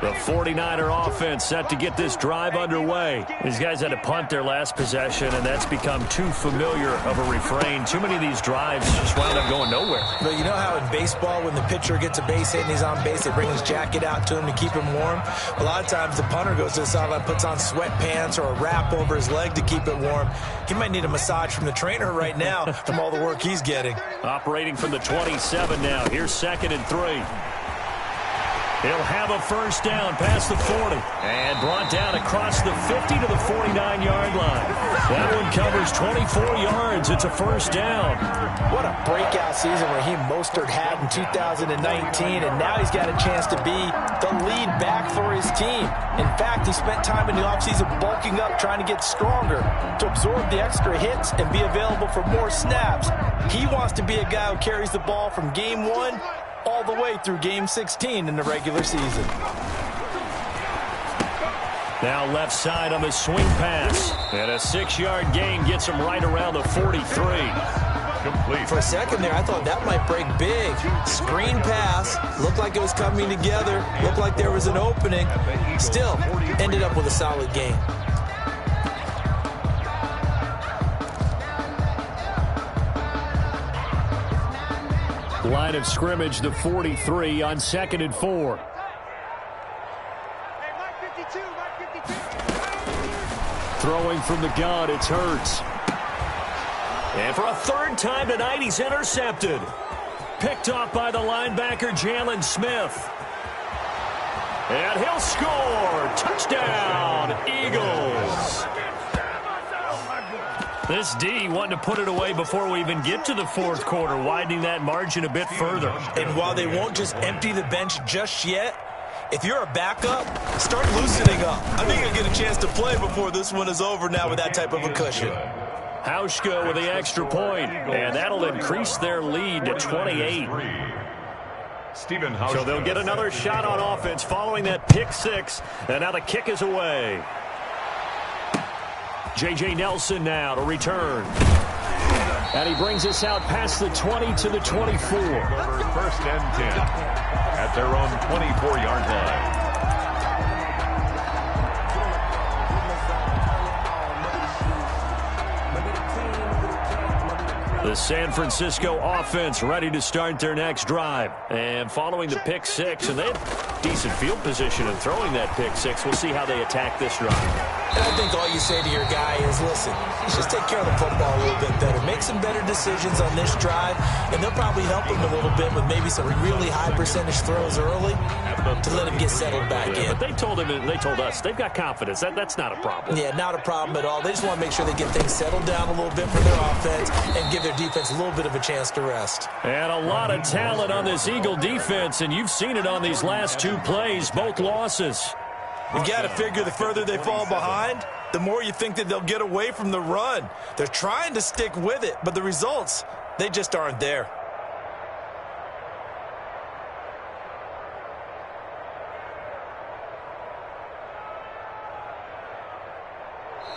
The 49er offense set to get this drive underway. These guys had to punt their last possession, and that's become too familiar of a refrain. Too many of these drives just wound up going nowhere. But you know how in baseball, when the pitcher gets a base hit and he's on base, they bring his jacket out to him to keep him warm? A lot of times the punter goes to the sideline, puts on sweatpants or a wrap over his leg to keep it warm. He might need a massage from the trainer right now from all the work he's getting. Operating from the 27 now. Here's 2nd and 3. He'll have a first down past the 40 and brought down across the 50 to the 49-yard line. That one covers 24 yards. It's a first down. What a breakout season Raheem Mostert had in 2019, and now he's got a chance to be the lead back for his team. In fact, he spent time in the offseason bulking up, trying to get stronger to absorb the extra hits and be available for more snaps. He wants to be a guy who carries the ball from game 1 all the way through game 16 in the regular season. Now left side on the swing pass. And a 6-yard gain gets him right around the 43. Complete. For a second there, I thought that might break big. Screen pass. Looked like it was coming together. Looked like there was an opening. Still, ended up with a solid gain. Line of scrimmage, the 43 on 2nd and 4. Throwing from the gun, it's Hurts. And for a 3rd time tonight, he's intercepted. Picked off by the linebacker, Jalen Smith. And he'll score. Touchdown, Eagles. This D wanting to put it away before we even get to the 4th quarter, widening that margin a bit further. And while they won't just empty the bench just yet, if you're a backup, start loosening up. I think you'll get a chance to play before this one is over now with that type of a cushion. Hauschka with the extra point, and that'll increase their lead to 28. So they'll get another shot on offense following that pick 6, and now the kick is away. J.J. Nelson now to return. And he brings us out past the 20 to the 24. 1st and 10 at their own 24-yard line. The San Francisco offense ready to start their next drive. And following the pick 6, and they have decent field position in throwing that pick 6. We'll see how they attack this drive. And I think all you say to your guy is, listen, just take care of the football a little bit better. Make some better decisions on this drive, and they'll probably help him a little bit with maybe some really high percentage throws early to let him get settled back in. But they told him, and they told us, they've got confidence. That's not a problem. Yeah, not a problem at all. They just want to make sure they get things settled down a little bit for their offense and give their defense a little bit of a chance to rest. And a lot of talent on this Eagle defense, and you've seen it on these last 2 plays, both losses. You got to figure the further they fall behind, the more you think that they'll get away from the run. They're trying to stick with it, but the results, they just aren't there.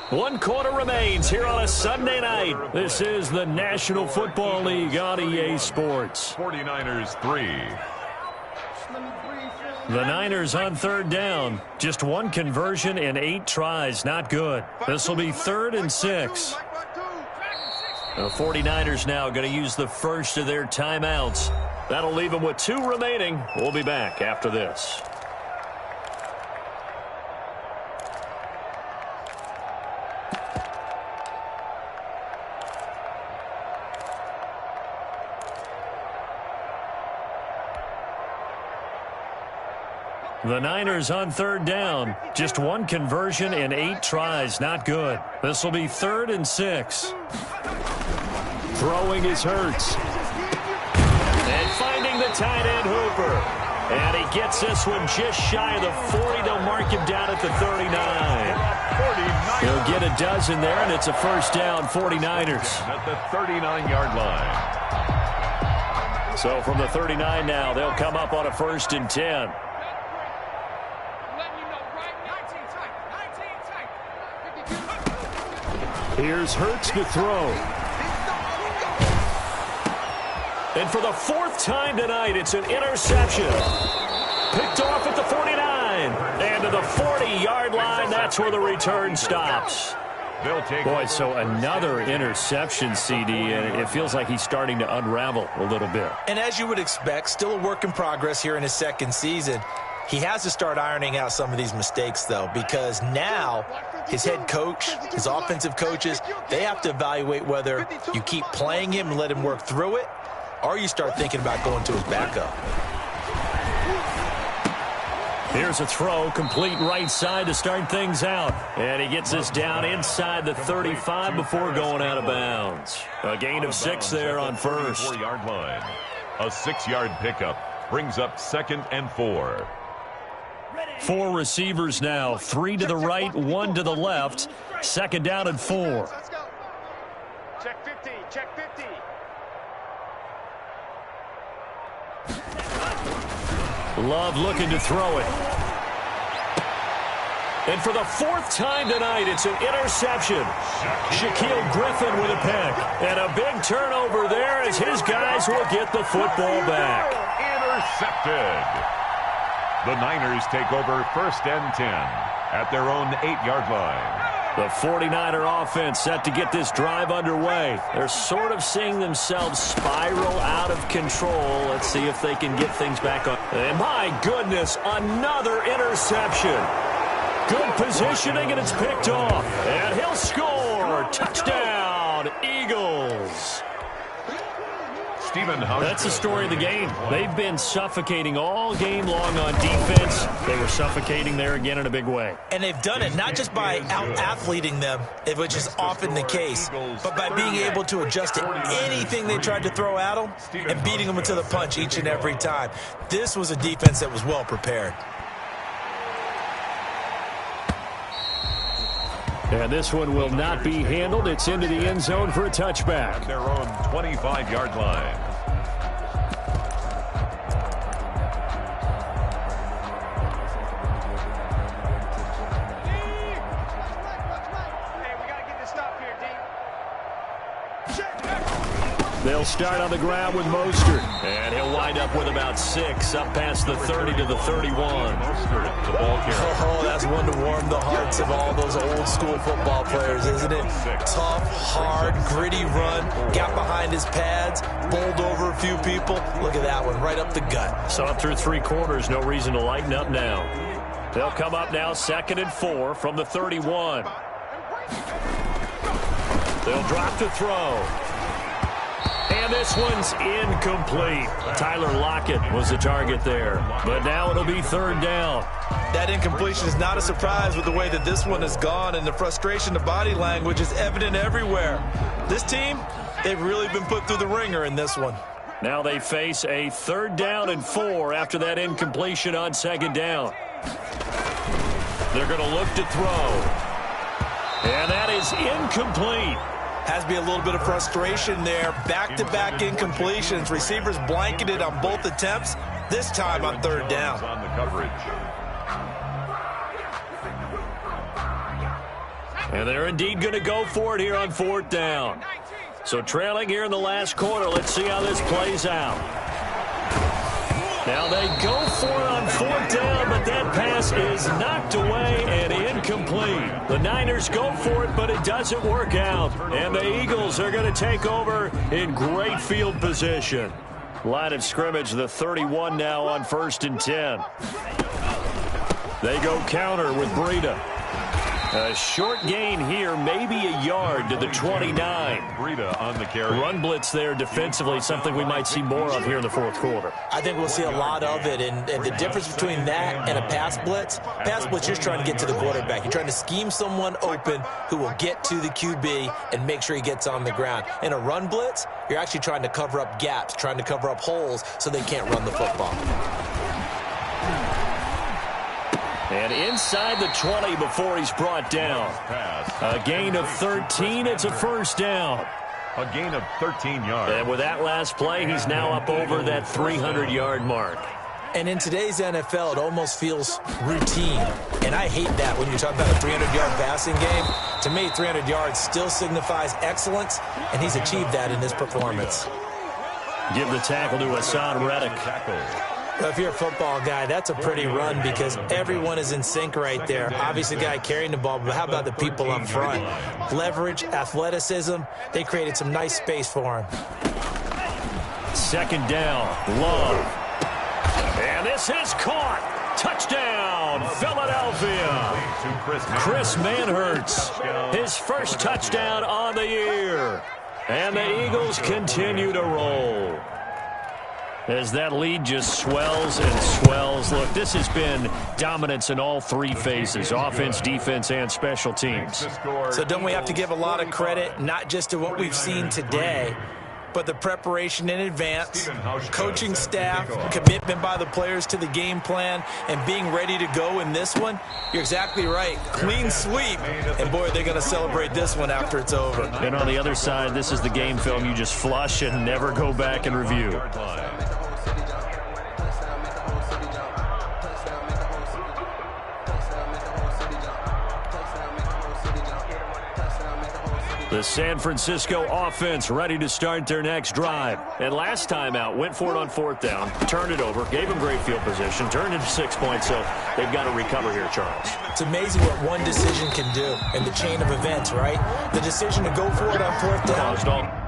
One quarter remains here on a Sunday night. This is the National Football League on EA Sports. 49ers 3. The Niners on 3rd down. Just 1 conversion in 8 tries. Not good. This will be 3rd and 6. The 49ers now going to use the first of their timeouts. That'll leave them with 2 remaining. We'll be back after this. The Niners on 3rd down. Just 1 conversion in 8 tries. Not good. This will be 3rd and 6. Throwing is Hurts. And finding the tight end Hooper. And he gets this one just shy of the 40. They'll mark him down at the 39. He'll get a dozen there, and it's a first down, 49ers. At the 39-yard line. So from the 39 now, they'll come up on a 1st and 10. Here's Hurts to throw. And for the fourth time tonight, it's an interception. Picked off at the 49. And to the 40-yard line, that's where the return stops. Boy, so another interception, CD, and it feels like he's starting to unravel a little bit. And as you would expect, still a work in progress here in his second season. He has to start ironing out some of these mistakes, though, because now his head coach, his offensive coaches, they have to evaluate whether you keep playing him and let him work through it, or you start thinking about going to his backup. Here's a throw, complete right side to start things out. And he gets us down inside the 35 before going out of bounds. A gain of 6 there on first. 4-yard line. A 6-yard pickup brings up 2nd and 4. 4 receivers now, 3 to the right, 1 to the left. 2nd down and 4. Let's go. Check 50, check 50. Love looking to throw it. And for the 4th time tonight, it's an interception. Shaquille Griffin with a pick. And a big turnover there as his guys will get the football back. Intercepted. The Niners take over 1st and 10 at their own 8-yard line. The 49er offense set to get this drive underway. They're sort of seeing themselves spiral out of control. Let's see if they can get things back on. And my goodness, another interception. Good positioning, and it's picked off. And he'll score. Touchdown, Eagles. That's the story of the game. They've been suffocating all game long on defense. They were suffocating there again in a big way. And they've done it not just by out-athleting them, which is often the case, but by being able to adjust to anything they tried to throw at them and beating them to the punch each and every time. This was a defense that was well prepared. And this one will not be handled. It's into the end zone for a touchback. At their own 25-yard line. They'll start on the ground with Mostert. And he'll wind up with about 6 up past the 30 to the 31. Mostert, the ball carrier. Oh, that's one to warm the hearts of all those old-school football players, isn't it? Tough, hard, gritty run, got behind his pads, bowled over a few people. Look at that one, right up the gut. Saw it through 3 quarters, no reason to lighten up now. They'll come up now 2nd and 4 from the 31. They'll drop to throw. And this one's incomplete. Tyler Lockett was the target there. But now it'll be 3rd down. That incompletion is not a surprise with the way that this one has gone, and the frustration, the body language is evident everywhere. This team, they've really been put through the ringer in this one. Now they face a 3rd down and 4 after that incompletion on 2nd down. They're going to look to throw. And that is incomplete. Has to be a little bit of frustration there. Back-to-back incompletions. Receivers blanketed on both attempts, this time on 3rd down. On the coverage. And they're indeed going to go for it here on 4th down. So trailing here in the last quarter. Let's see how this plays out. Now they go for it on 4th down, but that pass is knocked away and incomplete. The Niners go for it, but it doesn't work out. And the Eagles are going to take over in great field position. Line of scrimmage, the 31 now on 1st and 10. They go counter with Breida. A short gain here, maybe a yard to the 29. Breida on the carry. Run blitz there defensively, something we might see more of here in the 4th quarter. I think we'll see a lot of it, and the difference between that and a pass blitz, you're just trying to get to the quarterback. You're trying to scheme someone open who will get to the QB and make sure he gets on the ground. In a run blitz, you're actually trying to cover up gaps, trying to cover up holes so they can't run the football. And inside the 20 before he's brought down. A gain of 13. It's a 1st down. A gain of 13 yards. And with that last play, he's now up over that 300-yard mark. And in today's NFL, it almost feels routine. And I hate that when you talk about a 300-yard passing game. To me, 300 yards still signifies excellence, and he's achieved that in his performance. Give the tackle to Hassan Reddick. Well, if you're a football guy, that's a pretty run because everyone is in sync right there. Obviously, the guy carrying the ball, but how about the people up front? Leverage, athleticism, they created some nice space for him. Second down, Love. And this is caught. Touchdown, Philadelphia. Chris Manhertz, his first touchdown on the year. And the Eagles continue to roll. As that lead just swells and swells. Look, this has been dominance in all three phases, offense, defense, and special teams. So don't we have to give a lot of credit, not just to what we've seen today, but the preparation in advance, coaching staff, commitment by the players to the game plan, and being ready to go in this one? You're exactly right. Clean sweep. And, boy, they're going to celebrate this one after it's over. And on the other side, this is the game film you just flush and never go back and review. The San Francisco offense ready to start their next drive. And last time out, went for it on fourth down, turned it over, gave them great field position, turned it to 6 points, so they've got to recover here, Charles. It's amazing what one decision can do in the chain of events, right? The decision to go for it on fourth down.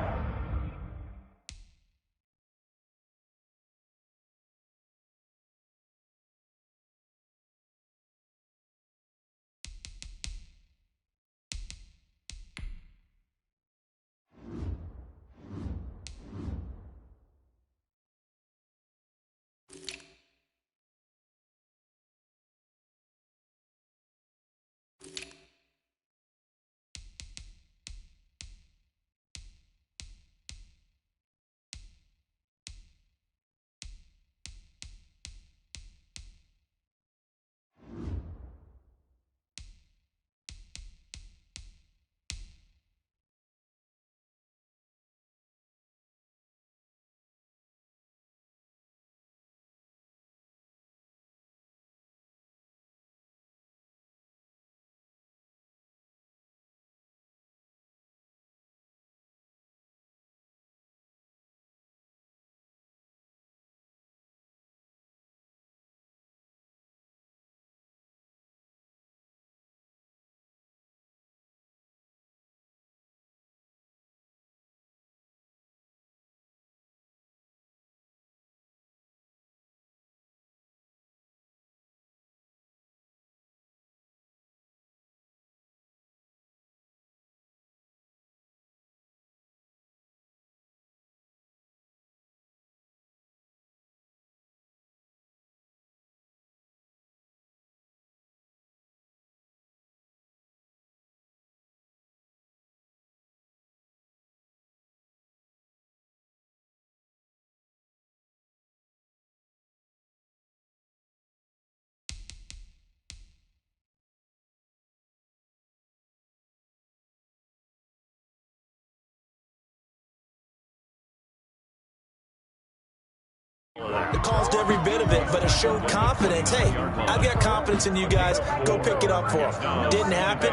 The call's every bit of it, but it showed confidence. Hey, I've got confidence in you guys. Go pick it up for them. Didn't happen.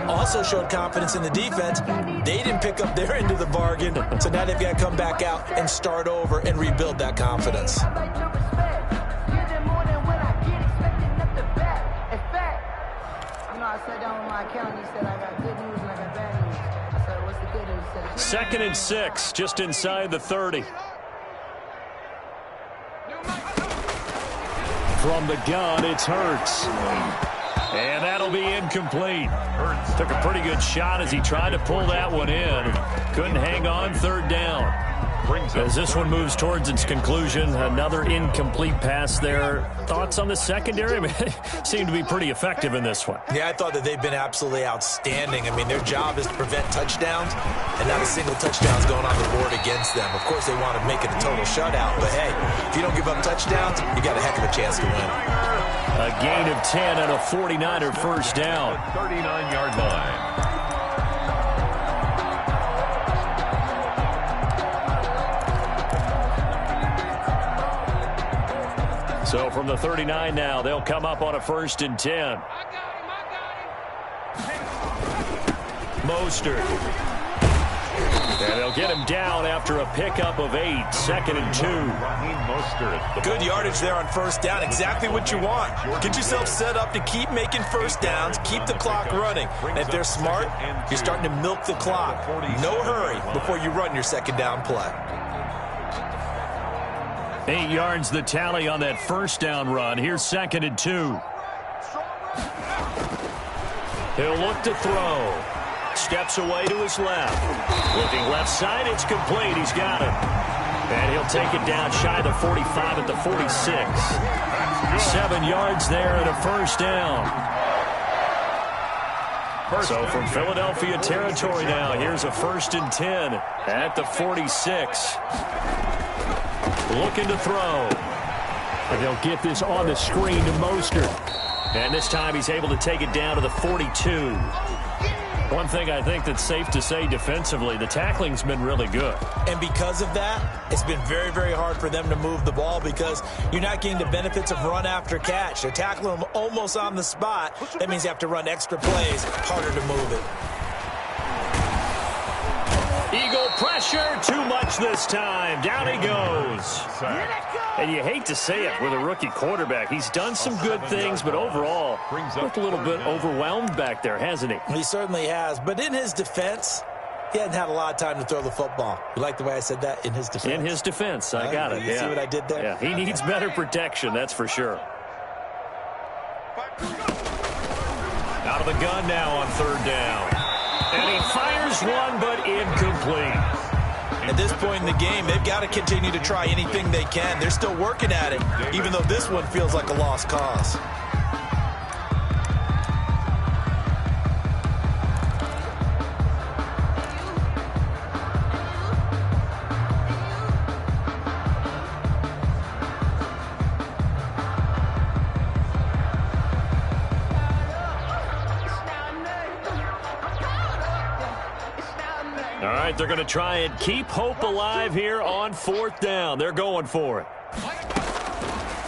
Also showed confidence in the defense. They didn't pick up their end of the bargain, so now they've got to come back out and start over and rebuild that confidence. Second and 6, just inside the 30. From the gun, it's Hurts. And that'll be incomplete. Hurts took a pretty good shot as he tried to pull that one in. Couldn't hang on, third down. As this one moves towards its conclusion, another incomplete pass there. Thoughts on the secondary? I mean, they seem to be pretty effective in this one. Yeah, I thought that they've been absolutely outstanding. I mean, their job is to prevent touchdowns, and not a single touchdown's going on the board against them. Of course, they want to make it a total shutout, but hey, if you don't give up touchdowns, you got a heck of a chance to win. A gain of 10 and a 49er first down. 39-yard line. So from the 39 now, they'll come up on a 1st and 10. Mostert. And they'll get him down after a pickup of 8, 2nd and 2. Good yardage there on first down. Exactly what you want. Get yourself set up to keep making first downs, keep the clock running. And if they're smart, you're starting to milk the clock. No hurry before you run your second down play. 8 yards the tally on that first down run. Here's 2nd and 2. He'll look to throw. Steps away to his left. Looking left side, it's complete. He's got it. And he'll take it down shy of the 45 at the 46. 7 yards there and a first down. So from Philadelphia territory now, here's a 1st and 10 at the 46. Looking to throw. And they'll get this on the screen to Mostert. And this time he's able to take it down to the 42. One thing I think that's safe to say defensively, the tackling's been really good. And because of that, it's been very, very hard for them to move the ball because you're not getting the benefits of run after catch. They're tackling them almost on the spot. That means you have to run extra plays, harder to move it. Eagle pressure, too much this time. Down he goes. And you hate to say it with a rookie quarterback. He's done some good things, but overall, looked a little bit overwhelmed back there, hasn't he? He certainly has. But in his defense, he hadn't had a lot of time to throw the football. You like the way I said that? In his defense? In his defense. I got it. You see what I did there? Yeah, he needs better protection, that's for sure. Out of the gun now on 3rd down. And he fires one, but incomplete. At this point in the game, they've got to continue to try anything they can. They're still working at it, even though this one feels like a lost cause. All right, they're going to try and keep hope alive here on 4th down. They're going for it.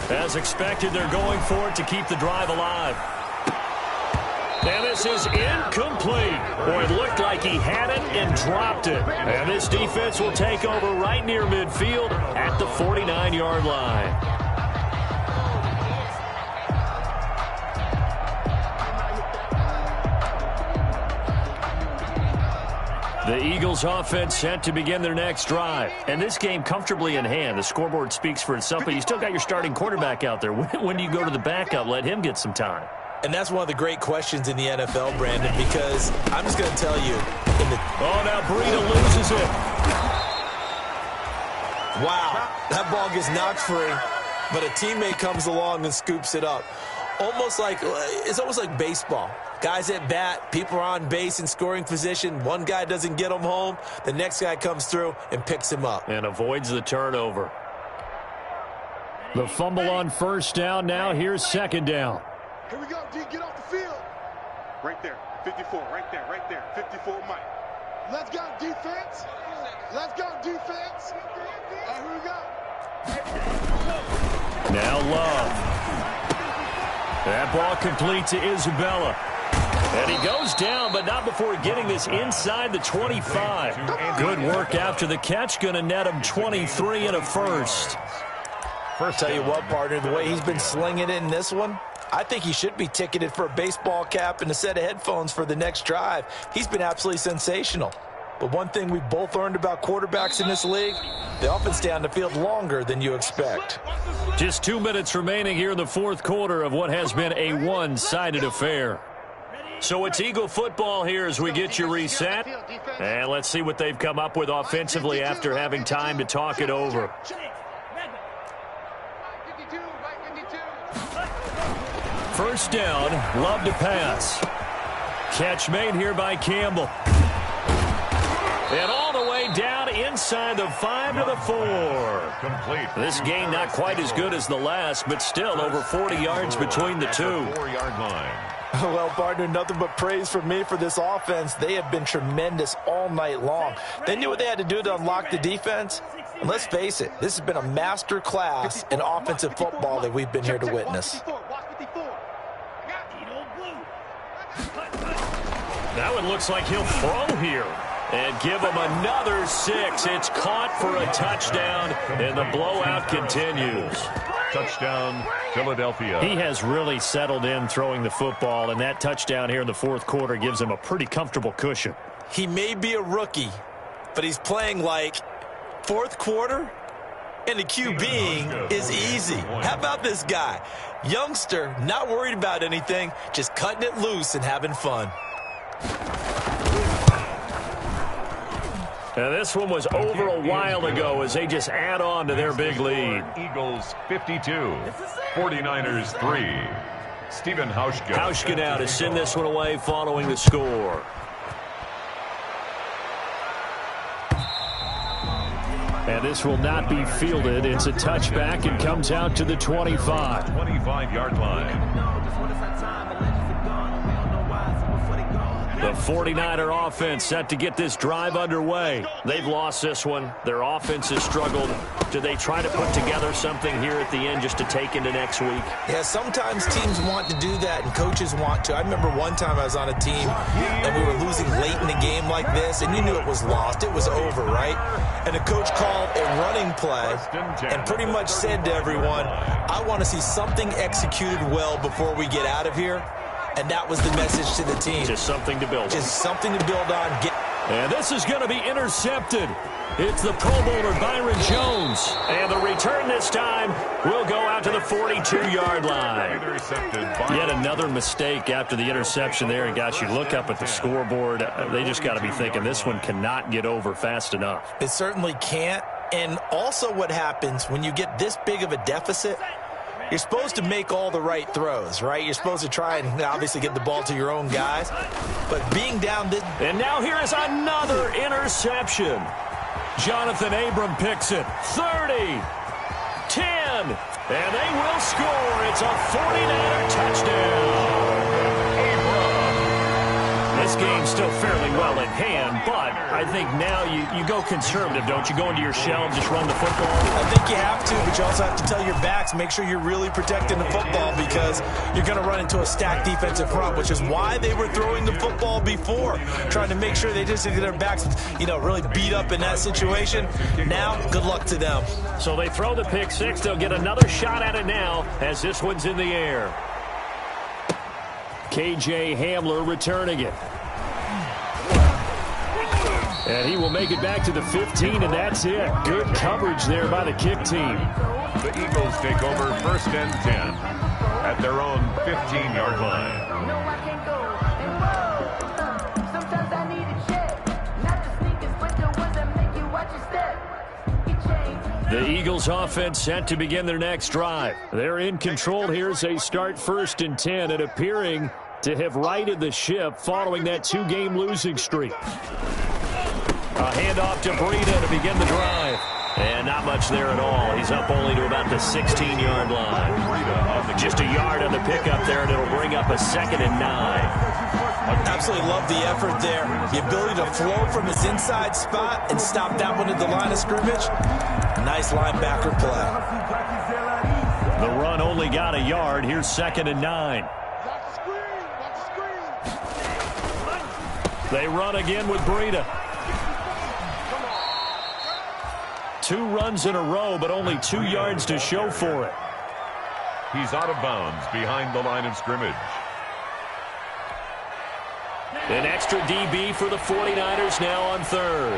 As expected, they're going for it to keep the drive alive. And this is incomplete. Boy, it looked like he had it and dropped it. And this defense will take over right near midfield at the 49-yard line. The Eagles offense set to begin their next drive. And this game comfortably in hand. The scoreboard speaks for itself, but you still got your starting quarterback out there. When do you go to the backup? Let him get some time. And that's one of the great questions in the NFL, Brandon, because I'm just going to tell you. Oh, now Breida loses it. Wow, that ball gets knocked free, but a teammate comes along and scoops it up. It's almost like baseball. Guys at bat, people are on base in scoring position. One guy doesn't get him home. The next guy comes through and picks him up. And avoids the turnover. The fumble on 1st down. Now here's 2nd down. Here we go, D. Get off the field. Right there. 54. Right there. Right there. 54, Mike. Let's go, defense. Let's go, defense. Here we go. Now Love. That ball complete to Isabella. And he goes down, but not before getting this inside the 25. Good work after the catch. Going to net him 23 and a first. Tell you what, partner, the way he's been slinging it in this one, I think he should be ticketed for a baseball cap and a set of headphones for the next drive. He's been absolutely sensational. But one thing we both learned about quarterbacks in this league, they often stay on the field longer than you expect. Just 2 minutes remaining here in the 4th quarter of what has been a one-sided affair. So it's Eagle football here as we get you reset. And let's see what they've come up with offensively after having time to talk it over. First down, Love to pass. Catch made here by Campbell. And all the way down inside the 5 to the 4. Complete. This game not quite as good as the last, but still over 40 yards between the two. 4-yard line. Well, partner, nothing but praise from me for this offense. They have been tremendous all night long. They knew what they had to do to unlock the defense. And let's face it, this has been a master class in offensive football that we've been here to witness. That one looks like he'll throw here. And give him another 6. It's caught for a touchdown, and the blowout continues. Touchdown, Philadelphia. He has really settled in throwing the football, and that touchdown here in the fourth quarter gives him a pretty comfortable cushion. He may be a rookie, but he's playing like fourth quarter, and the QBing is easy. How about this guy? Youngster, not worried about anything, just cutting it loose and having fun. Now this one was over a while ago as they just add on to their big lead. Eagles 52, 49ers 3. Stephen Hauschka. Hauschka now to send this one away following the score. And this will not be fielded. It's a touchback and comes out to the 25. 25-yard line. The 49er offense set to get this drive underway. They've lost this one. Their offense has struggled. Do they try to put together something here at the end just to take into next week? Yeah, sometimes teams want to do that and coaches want to. I remember one time I was on a team and we were losing late in the game like this, and you knew it was lost. It was over, right? And the coach called a running play and pretty much said to everyone, I want to see something executed well before we get out of here. And that was the message to the team. Just something to build on. Just something to build on. And this is going to be intercepted. It's the Pro Bowler Byron Jones. And the return this time will go out to the 42-yard line. Yet another mistake after the interception there. And, gosh, you look up at the scoreboard. They just got to be thinking this one cannot get over fast enough. It certainly can't. And also what happens when you get this big of a deficit, you're supposed to make all the right throws, right? You're supposed to try and obviously get the ball to your own guys. But being down this... And now here is another interception. Jonathan Abram picks it. 30, 10, and they will score. It's a 49er touchdown. This game's still fairly well in hand, but I think now you go conservative, don't you? Go into your shell and just run the football? I think you have to, but you also have to tell your backs, make sure you're really protecting the football because you're going to run into a stacked defensive front, which is why they were throwing the football before, trying to make sure they just get their backs, really beat up in that situation. Now, good luck to them. So they throw the pick six. They'll get another shot at it now as this one's in the air. KJ Hamler returning it. And he will make it back to the 15, and that's it. Good coverage there by the kick team. The Eagles take over 1st and 10 at their own 15-yard line. The Eagles offense set to begin their next drive. They're in control here as they start 1st and 10 and appearing to have righted the ship following that 2-game losing streak. A handoff to Breida to begin the drive. And not much there at all. He's up only to about the 16-yard line. Just a yard on the pickup there, and it'll bring up a 2nd and 9. Absolutely love the effort there. The ability to flow from his inside spot and stop that one at the line of scrimmage. Nice linebacker play. The run only got a yard. Here's 2nd and 9. They run again with Breida. 2 runs in a row, but only 2 yards to show for it. He's out of bounds behind the line of scrimmage. An extra DB for the 49ers now on 3rd.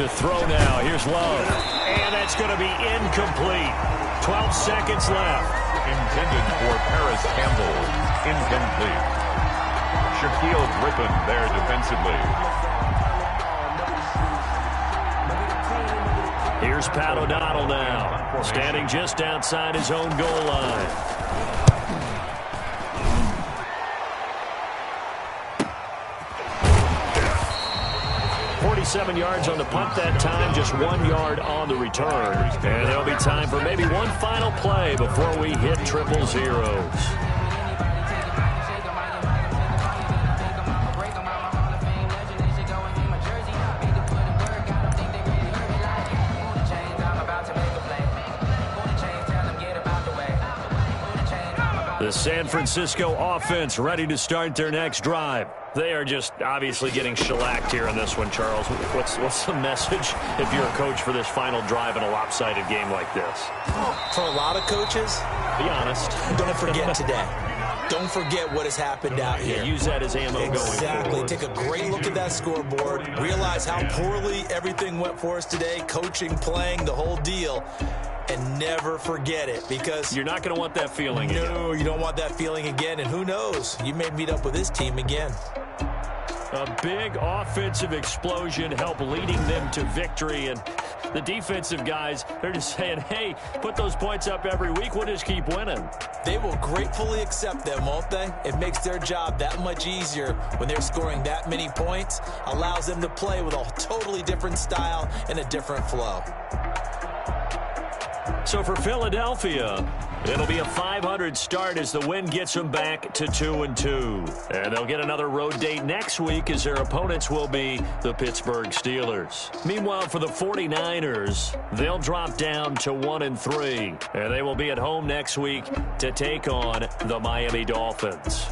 To throw now. Here's Love. And that's going to be incomplete. 12 seconds left. Intended for Paris Campbell. Incomplete. Shaquille Griffin there defensively. Here's Pat O'Donnell now, standing just outside his own goal line. .47 yards on the punt that time, just 1 yard on the return. And there'll be time for maybe one final play before we hit 000. The San Francisco offense ready to start their next drive. They are just obviously getting shellacked here in this one, Charles. What's the message if you're a coach for this final drive in a lopsided game like this? For a lot of coaches, be honest. Don't forget today. Don't forget what has happened out here. Use that as ammo going forward. Exactly. Take a great look at that scoreboard. Realize how poorly everything went for us today. Coaching, playing, the whole deal. And never forget it, because you're not going to want that feeling again. No, you don't want that feeling again. And who knows? You may meet up with this team again. A big offensive explosion helped leading them to victory. And the defensive guys, they're just saying, hey, put those points up every week. We'll just keep winning. They will gratefully accept them, won't they? It makes their job that much easier when they're scoring that many points. Allows them to play with a totally different style and a different flow. So for Philadelphia, it'll be a 500 start as the win gets them back to 2-2. And they'll get another road date next week as their opponents will be the Pittsburgh Steelers. Meanwhile, for the 49ers, they'll drop down to 1-3. And they will be at home next week to take on the Miami Dolphins.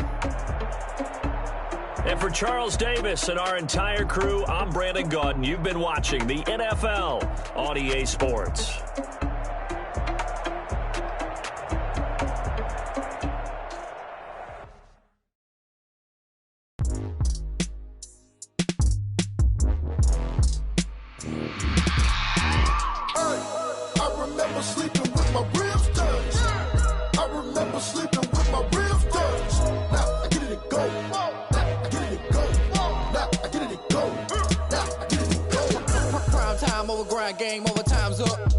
And for Charles Davis and our entire crew, I'm Brandon Gaudin. You've been watching the NFL on EA Sports. Game over, time's up.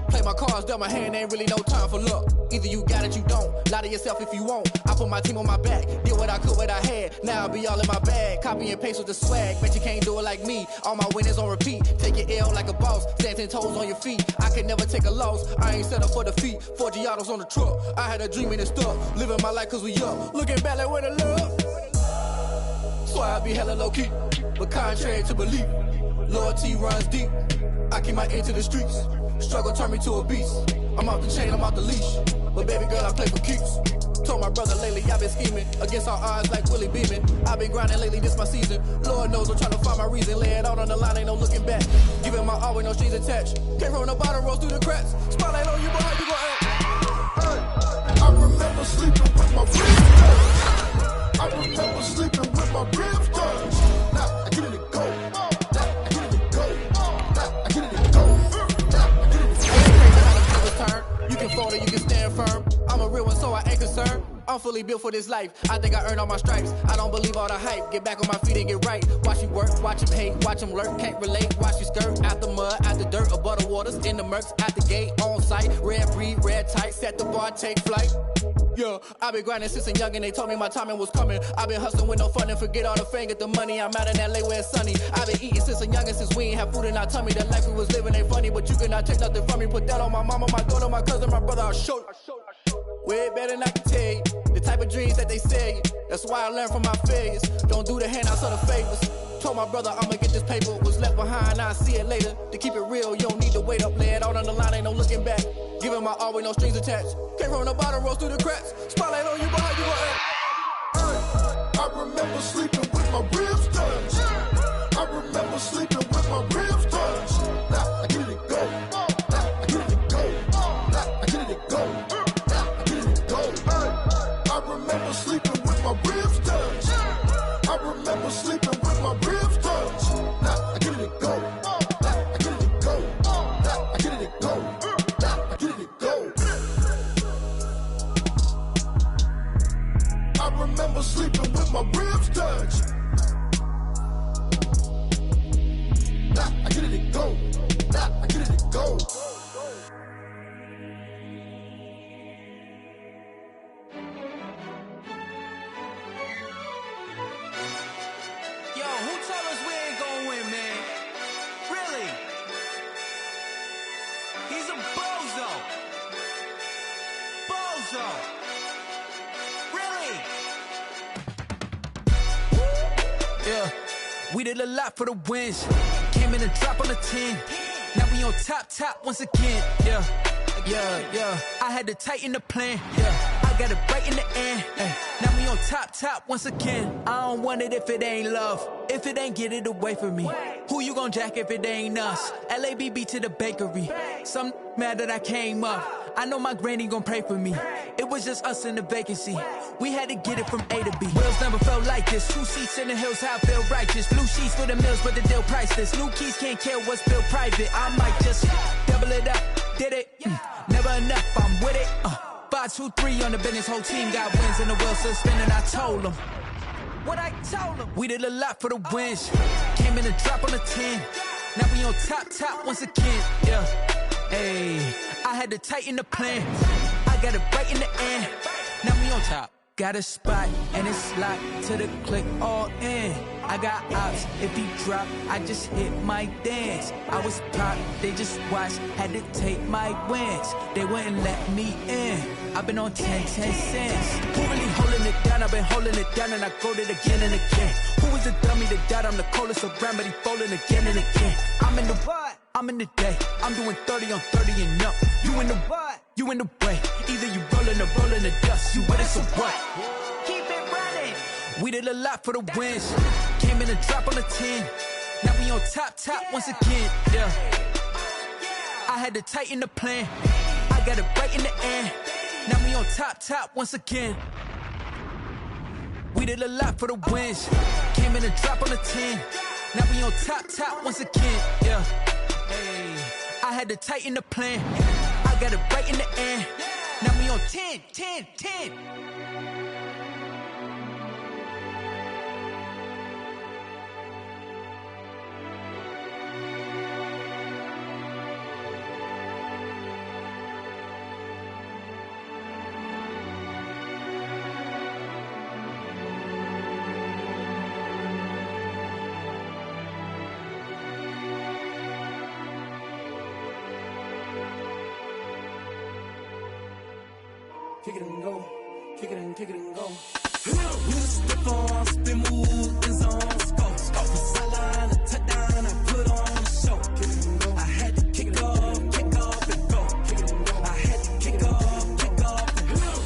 Play my cards dealt my hand, ain't really no time for luck. Either you got it, you don't. Lie to yourself if you won't. I put my team on my back, did what I could, what I had. Now I'll be all in my bag. Copy and paste with the swag. Bet you can't do it like me. All my winners on repeat. Take your L like a boss. Stand 10 toes on your feet. I can never take a loss. I ain't set up for defeat. 4 Giottos on the truck. I had a dream and it stuck. Living my life cause we up. Looking back like where the love. So I be hella low key. But contrary to belief, loyalty runs deep. I keep my ear to the streets. Struggle turned me to a beast. I'm off the chain, I'm off the leash. But baby girl, I play for keeps. Told my brother lately, I've been scheming. Against all odds like Willie Beeman. I've been grinding lately, this my season. Lord knows I'm trying to find my reason. Lay it out on the line, ain't no looking back. Giving my all with no strings attached. Came from the bottom, rose through the cracks. Spotlight on you, boy, how you gon' act? I remember sleeping with my ribs touched. I remember sleeping with my ribs touched. Now I get it to go. You can fold it, you can stand firm. I'm a real one, so I ain't concerned. I'm fully built for this life. I think I earned all my stripes. I don't believe all the hype. Get back on my feet and get right. Watch you work, watch him hate, watch him lurk. Can't relate, watch you skirt. Out the mud, out the dirt, above the waters, in the murks, at the gate, on site. Red breed, red tight, set the bar, take flight. Yeah, I've been grinding since a young and they told me my timing was coming. I've been hustling with no fun and forget all the fame, get the money. I'm out in LA where it's sunny. I've been eating since a young and since we ain't have food in our tummy. The life we was living ain't funny, but you cannot take nothing from me. Put that on my mama, my daughter, my cousin, my brother, I'll show you. Way better than I can tell you. The type of dreams that they sell you. That's why I learned from my failures. Don't do the handouts or the favors. Told my brother I'ma get this paper. Was left behind, I'll see it later. To keep it real, you don't need to wait up. Lay it out on the line, ain't no looking back. Giving my all with no strings attached. Came from the bottom, rose through the cracks. Spotlight on you, boy, how you gon' act? I remember sleeping with my ribs touched. I remember sleeping with my ribs touched. Now I get it to go. Now I get it to go. Now I get it to go. Now I get it to go. I remember sleeping with my ribs touched. I remember sleeping with my ribs touched. Now I get it to go. Now I get it to go. Now I get it to go. Now I get it to go. I remember sleeping with my ribs touched. Now I get it to go. Now I get it to go. Yo, who told us we ain't gonna win, man? Really? He's a bozo. Bozo. Really? Yeah, we did a lot for the wins. Came in and dropped on the 10. Now we on top once again. Yeah. I had to tighten the plan. Yeah. I I got it right in the end. Now we on top once again. I don't want it if it ain't love. If it ain't, get it away from me. Who you gon' jack if it ain't us? LABB to the bakery. Some mad that I came up. I know my granny gon' pray for me. It was just us in the vacancy. We had to get it from A to B. Wheels never felt like this. 2 seats in the hills, how I feel righteous. Blue sheets for the mills, but the deal priceless. New keys can't care what's built private. I might just double it up. Did it? Never enough, I'm with it. 5, 2, 3 on the business. Whole team got wins and the wheels still spinning. I told them what I told them. We did a lot for the wins. Came in a drop on the 10. Now we on top once again. Yeah. Hey, I had to tighten the plan. I got it right in the end. Now we on top. Got a spot and it's locked to the click all in. I got ops, if he drop, I just hit my dance. I was pop, they just watched, had to take my wins. They wouldn't let me in. I've been on 10 cents. Who really holding it down? I've been holding it down and I go it again and again. Who was the dummy that died? I'm the coldest around, but he falling again and again. I'm in the what? I'm in the day. I'm doing 30 on 30 and up. You in the what? You in the way. Either you rolling or rolling the dust. You with us or what? Keep it running. We did a lot for the wins. Came in a drop on the 10. Now we on top once again. Yeah. I had to tighten the plan. I got it right in the end. Now we on top once again. We did a lot for the wins. Came in a drop on the 10. Now we on top once again. Yeah. Hey, I had to tighten the plan. I got it right in the end. Now we on 10. Kick it and go, kick it and go. We just step on, spin, move, and zone, go. From sideline to touchdown, I put on a show. Kick it and go. I had to kick off and go. Kick it and go. I had to kick off and go.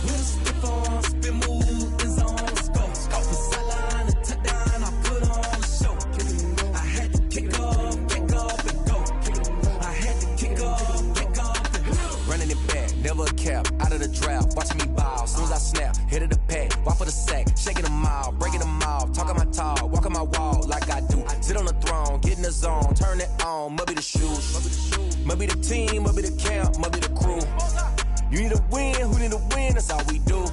We just step on, spin, move, and zone, go. From sideline to touchdown, I put on a show. Kick it and go. I had to kick off and go. Kick it and go. I had to kick off and go. Running it back, never a cap, out of the drought. Watching me ball, soon as I snap, hit of the pack, walk for the sack, shaking them all, breaking them off, talking my talk, walking my wall like I do. Sit on the throne, get in the zone, turn it on, must be the shoes, must be the team, must be the camp, must be the crew. You need a win, who need a win, that's all we do.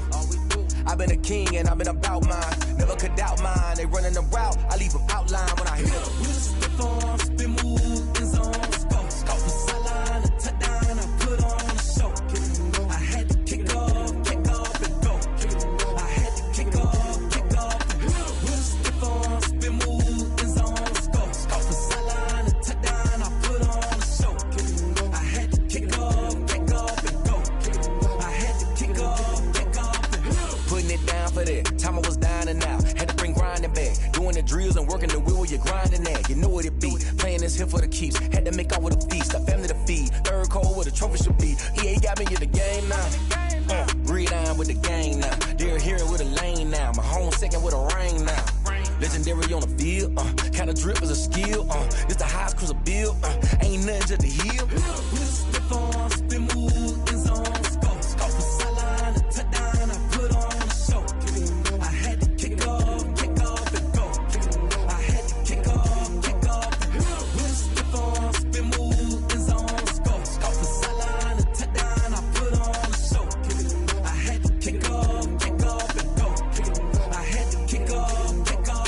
I've been a king and I've been about mine, never could doubt mine. They running the route, I leave them outline when I hit them. We just step on, spin, move, and zone, go. From sideline to touchdown, I put on a show. I had to kick off and go. I had to kick off and go. We just step on, spin, move, and zone, go. From sideline to touchdown, I put on a show. I had to kick off and go. I had to kick off and go. Putting it down for that, time I was down and out, had to bring grinding back, doing the drills and working the wheel where you're grinding at, you know what it be, playing this here for the keeps, had to make out with a feast, a family to feed, third cold where the trophy should be, EA got me in the game now, read on with the game now, they're hearing with a lane now, my home second with a rain now, legendary on the field, kind of drip is a skill, it's the highest cruiser bill, ain't nothing just to heal. We just step on, spin, move, and zone, go. From sideline to touchdown, I put on a show. I had to kick off and go. I had to kick off and go. We just step on, spin, move, and zone, go. From sideline to touchdown, I put on a show. I had to kick off and go. I had to kick off and go.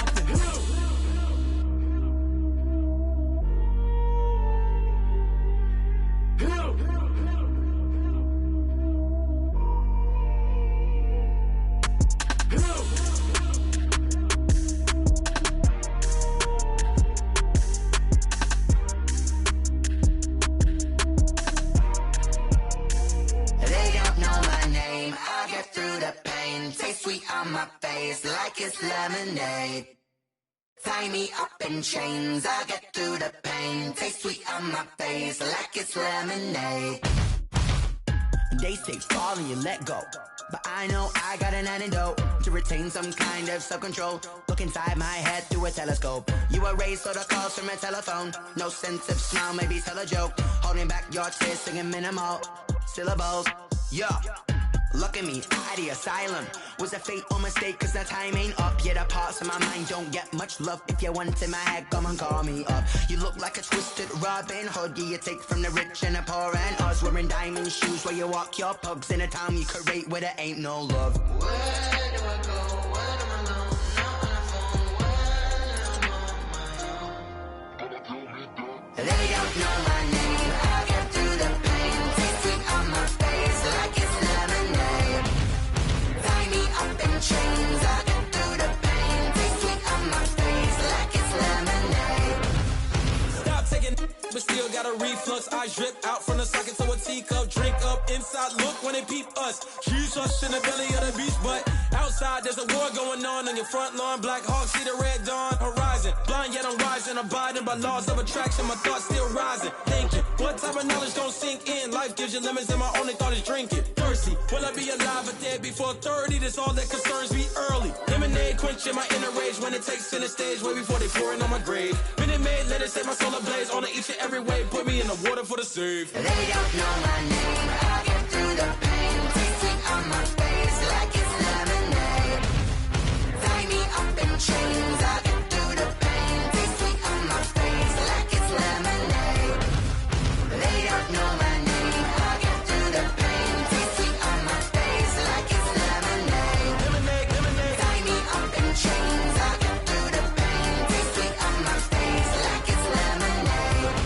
They don't know my name, I get through the pain. Taste sweet on my face like it's lemonade. Tie me up in chains, I get through the pain. Taste sweet on my face like it's lemonade. They say fall and you let go, but I know I got an antidote to retain some kind of self-control. Look inside my head through a telescope. You erase all the calls from a telephone. No sense of smile, maybe tell a joke. Holding back your tears, singing minimal syllables. Yeah. Look at me, out of the asylum. Was a fate or mistake, cause the time ain't up. Yeah, the parts of my mind don't get much love. If you want in my head, come and call me up. You look like a twisted Robin Hood. Yeah, you take from the rich and the poor and us. Wearing diamond shoes where you walk your pugs in a town you create where there ain't no love. Where do I go? When I'm alone? Not on the phone when I'm on my own. They don't know my name. I'll get through the pain. Taste sweet on my face like it's lemonade. Tie me up in chains. I'll get through the pain. Taste sweet on my face like it's lemonade. Stop taking, but still got a reflux. Eyes drip out from the socket to a teacup. Drink up inside, look when they peep us. Huge us in the belly of the beast, but outside there's a war going on your front lawn. Black Hawk, see the red dawn horizon. Blind yet I'm rising, abiding by laws of attraction. My thoughts still rising, thinking what type of knowledge gon' sink in? Life gives you lemons and my only thought is drinking. Thirsty, will I be alive or dead before 30? That's all that concerns me early. Lemonade quenching my inner rage when it takes center stage way before they pour it on my grave. Minute Maid, let it set my soul ablaze on each and every way. Put me in the water for the save. They don't know my name. I'll get through the pain. Taste sweet on my face like it's lemonade. Tie me up in chains. I'll get through the pain. Taste sweet on my face like it's lemonade. They don't know my name. I'll get through the pain. Taste sweet on my face like it's lemonade. Lemonade, lemonade. Tie me up in chains. I'll get through the pain. Taste sweet on my face like it's lemonade.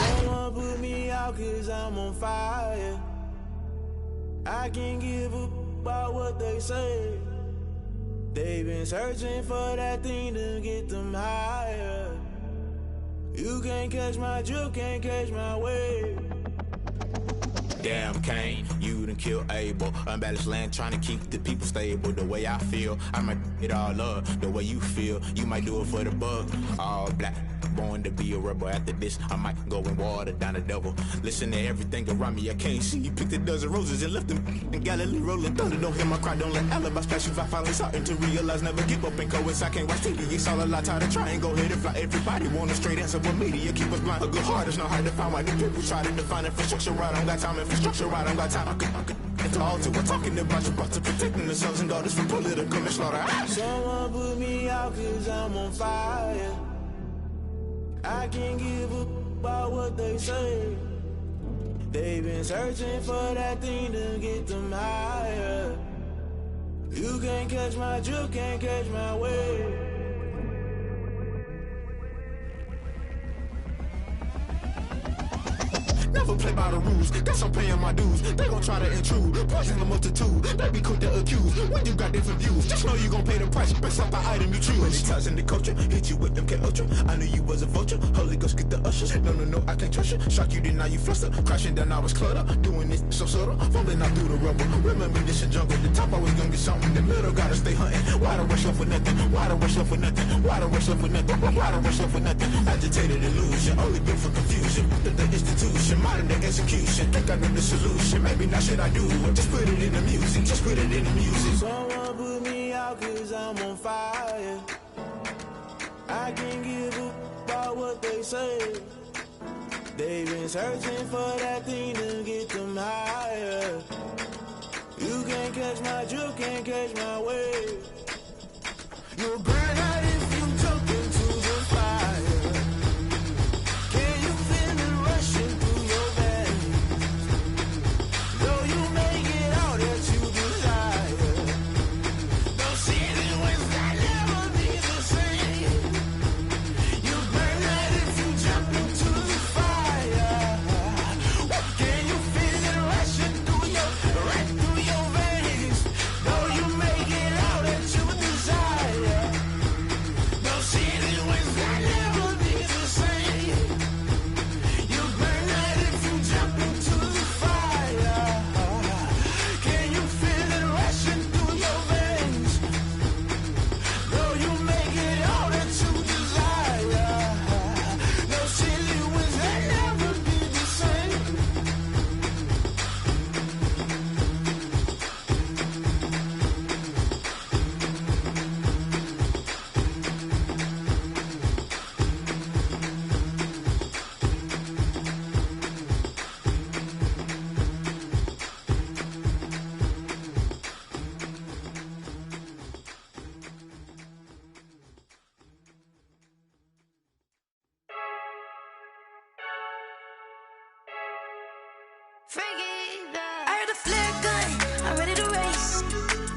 Someone put me out cause I'm on fire. I can't give up about what they say. They've been searching for that thing to get them higher. You can't catch my drift, can't catch my wave. Damn Kane, you done killed Abel. Unbalanced land trying to keep the people stable. The way I feel, I might it all up. The way you feel, you might do it for the bug. All black, born to be a rebel. After this, I might go and water down the devil. Listen to everything around me, I can't see. You picked a dozen roses and left them in Galilee rolling thunder. Don't hear my cry, don't let alibis pass you. I finally starting to realize, never give up and coincide. I can't watch TV, it's all a lot. Tired of trying, go ahead and fly. Everybody want a straight answer, but media keep us blind. A good heart is not hard to find. Why the people try to define infrastructure right? I don't got time, infrastructure right, I don't got time. I could it's all to we're talking about your brother, protecting the sons and daughters from political slaughter. Someone put me out cause I'm on fire. I can't give up about what they say. They've been searching for that thing to get them higher. You can't catch my drift, can't catch my wave. Never play by the rules, guess I'm paying my dues. They gon' try to intrude, poison the multitude. They be quick to accuse, when you got different views. Just know you gon' pay the price, based off the item you choose. Many times in the culture, hit you with them K-Ultra. I knew you was a vulture, Holy Ghost get the ushers. No, I can't trust you. Shock you, then now you fluster. Crashing down, I was cluttered. Doing this so subtle, fumbling out through the rubble. Remember this in jungle, the top always gonna get something. The middle gotta stay hunting. Why the rush love for nothing? Why the rush love for nothing? Why the rush love for nothing? Why the rush love for nothing? Agitated illusion, only built for confusion. The institution, modern day execution. Think I know the solution, maybe not should I do it. Just put it in the music, just put it in the music. Someone put me out cause I'm on fire. I can't give up about what they say. They've been searching for that thing to get them higher. You can't catch my drift, can't catch my wave. You'll burn out if you jump into the fire. Can you feel it rushing through your veins? Though you make it all that you desire. Those cities that never be the same. You burn out if you jump into the fire. I heard the flare gun, I'm ready to race.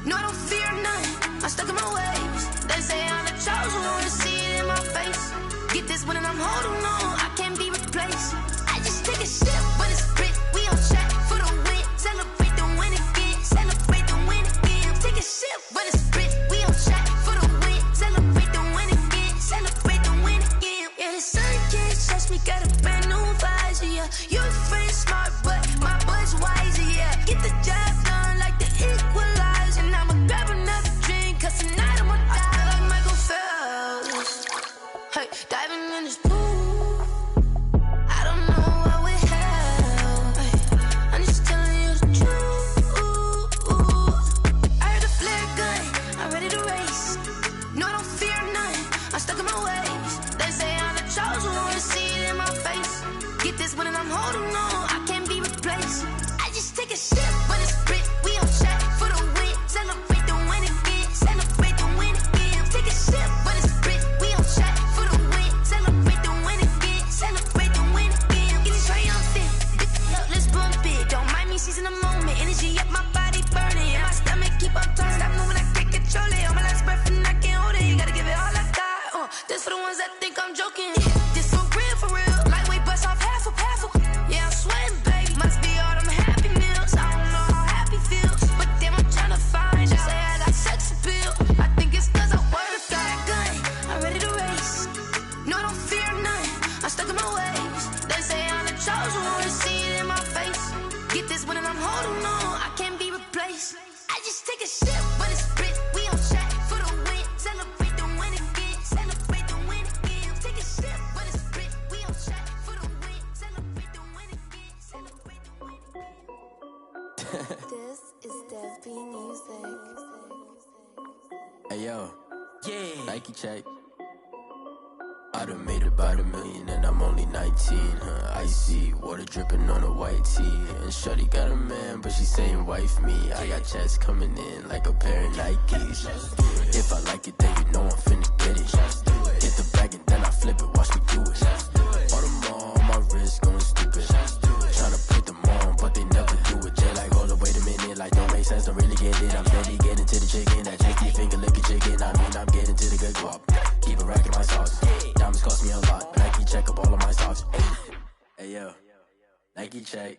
No, I don't fear none, I'm stuck in my ways. They say I'm the chosen one, see it in my face. Get this one and I'm holding on, I can't be replaced. I just take a sip, but it's grit. We on track for the win. Celebrate the win again, celebrate the win again. Take a sip, but it's grit. We on track for the win. Celebrate the win again, celebrate the win again. Yeah, the sun can't touch me, got a brand new visor, yeah. Your friend's smart, but my bud's wiser, yeah. Get the job done like the equalizer. And I'ma grab another drink, cause tonight I'ma die like Michael Phelps. Hey, diving in this pool, I don't know what we have. Hey, I'm just telling you the truth. I heard the flare gun, I'm ready to race. No, I don't fear none, I'm stuck in my ways. They say I'm the chosen one, see it in my face. Get this one and I'm holding on, I can't be replaced. I just take a sip, but it's grit. We on track for the win. Celebrate the win again, celebrate the win again. Take a sip, but it's grit. We on track for the win. Celebrate the win again, celebrate the win again. Getting triumphant, let's bump it. Don't mind me seizing the moment. Energy up, my body burning. Yeah, my stomach keep up turning. Stop moving, I can't control it. On my last breath and I can't hold it. You gotta give it all I got. This for the ones that think I'm joking. This for real, for real. Lightweight bust off half a. Yeah, I'm sweating, baby. Must be all them happy meals. I don't know how happy feels, but damn, I'm tryna find out. Say I got sex appeal. I think it's cause I wear a flat gun. I'm ready to race. No, I don't fear none. I'm stuck in my ways. They say I'm the chosen one, see it in my face. Get this one and I'm holding on, I can't be replaced. I just take a sip, but it's grit. We on track for the win. Celebrate the win again. Celebrate the win again. Take a sip, but it's grit. We on track for the win. Celebrate the win again. Celebrate the win again. This is Dev B Music. Hey yo, yeah. Nike check. I done made about $1 million and I'm only 19. Icy water dripping on a white tee. And shorty got a man, but she saying wife me. I got checks coming in like a pair of Nikes. If I like it, then you know I'm finna get it. Hit the bag and then I flip it, watch me do it. All them on my wrist going stupid. Tryna put them on, but they never do it. Jay like, hold up, wait a minute, like don't make sense, don't really get it. I'm steady getting to the chicken, that tasty finger licking chicken. I mean, I'm getting to the good guap. Keep it racking my sauce. Diamonds cost me a lot. Nike check up all of my socks. Hey yo, Nike check.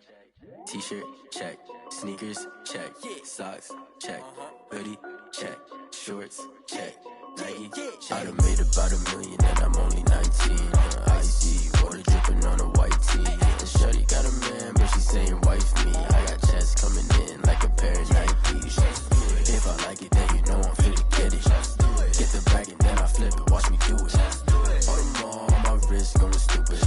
T-shirt check. Sneakers check. Socks check. Hoodie check. Shorts check. Nike check. I done made about $1 million and I'm only 19. Icy water dripping on a white tee. And shorty got a man, but she saying wife me. I got checks coming in like a pair of Nikes. If I like it, then you know I'm finna get it. Get the bag and then I flip it, watch me do it. All them on my wrist going stupid.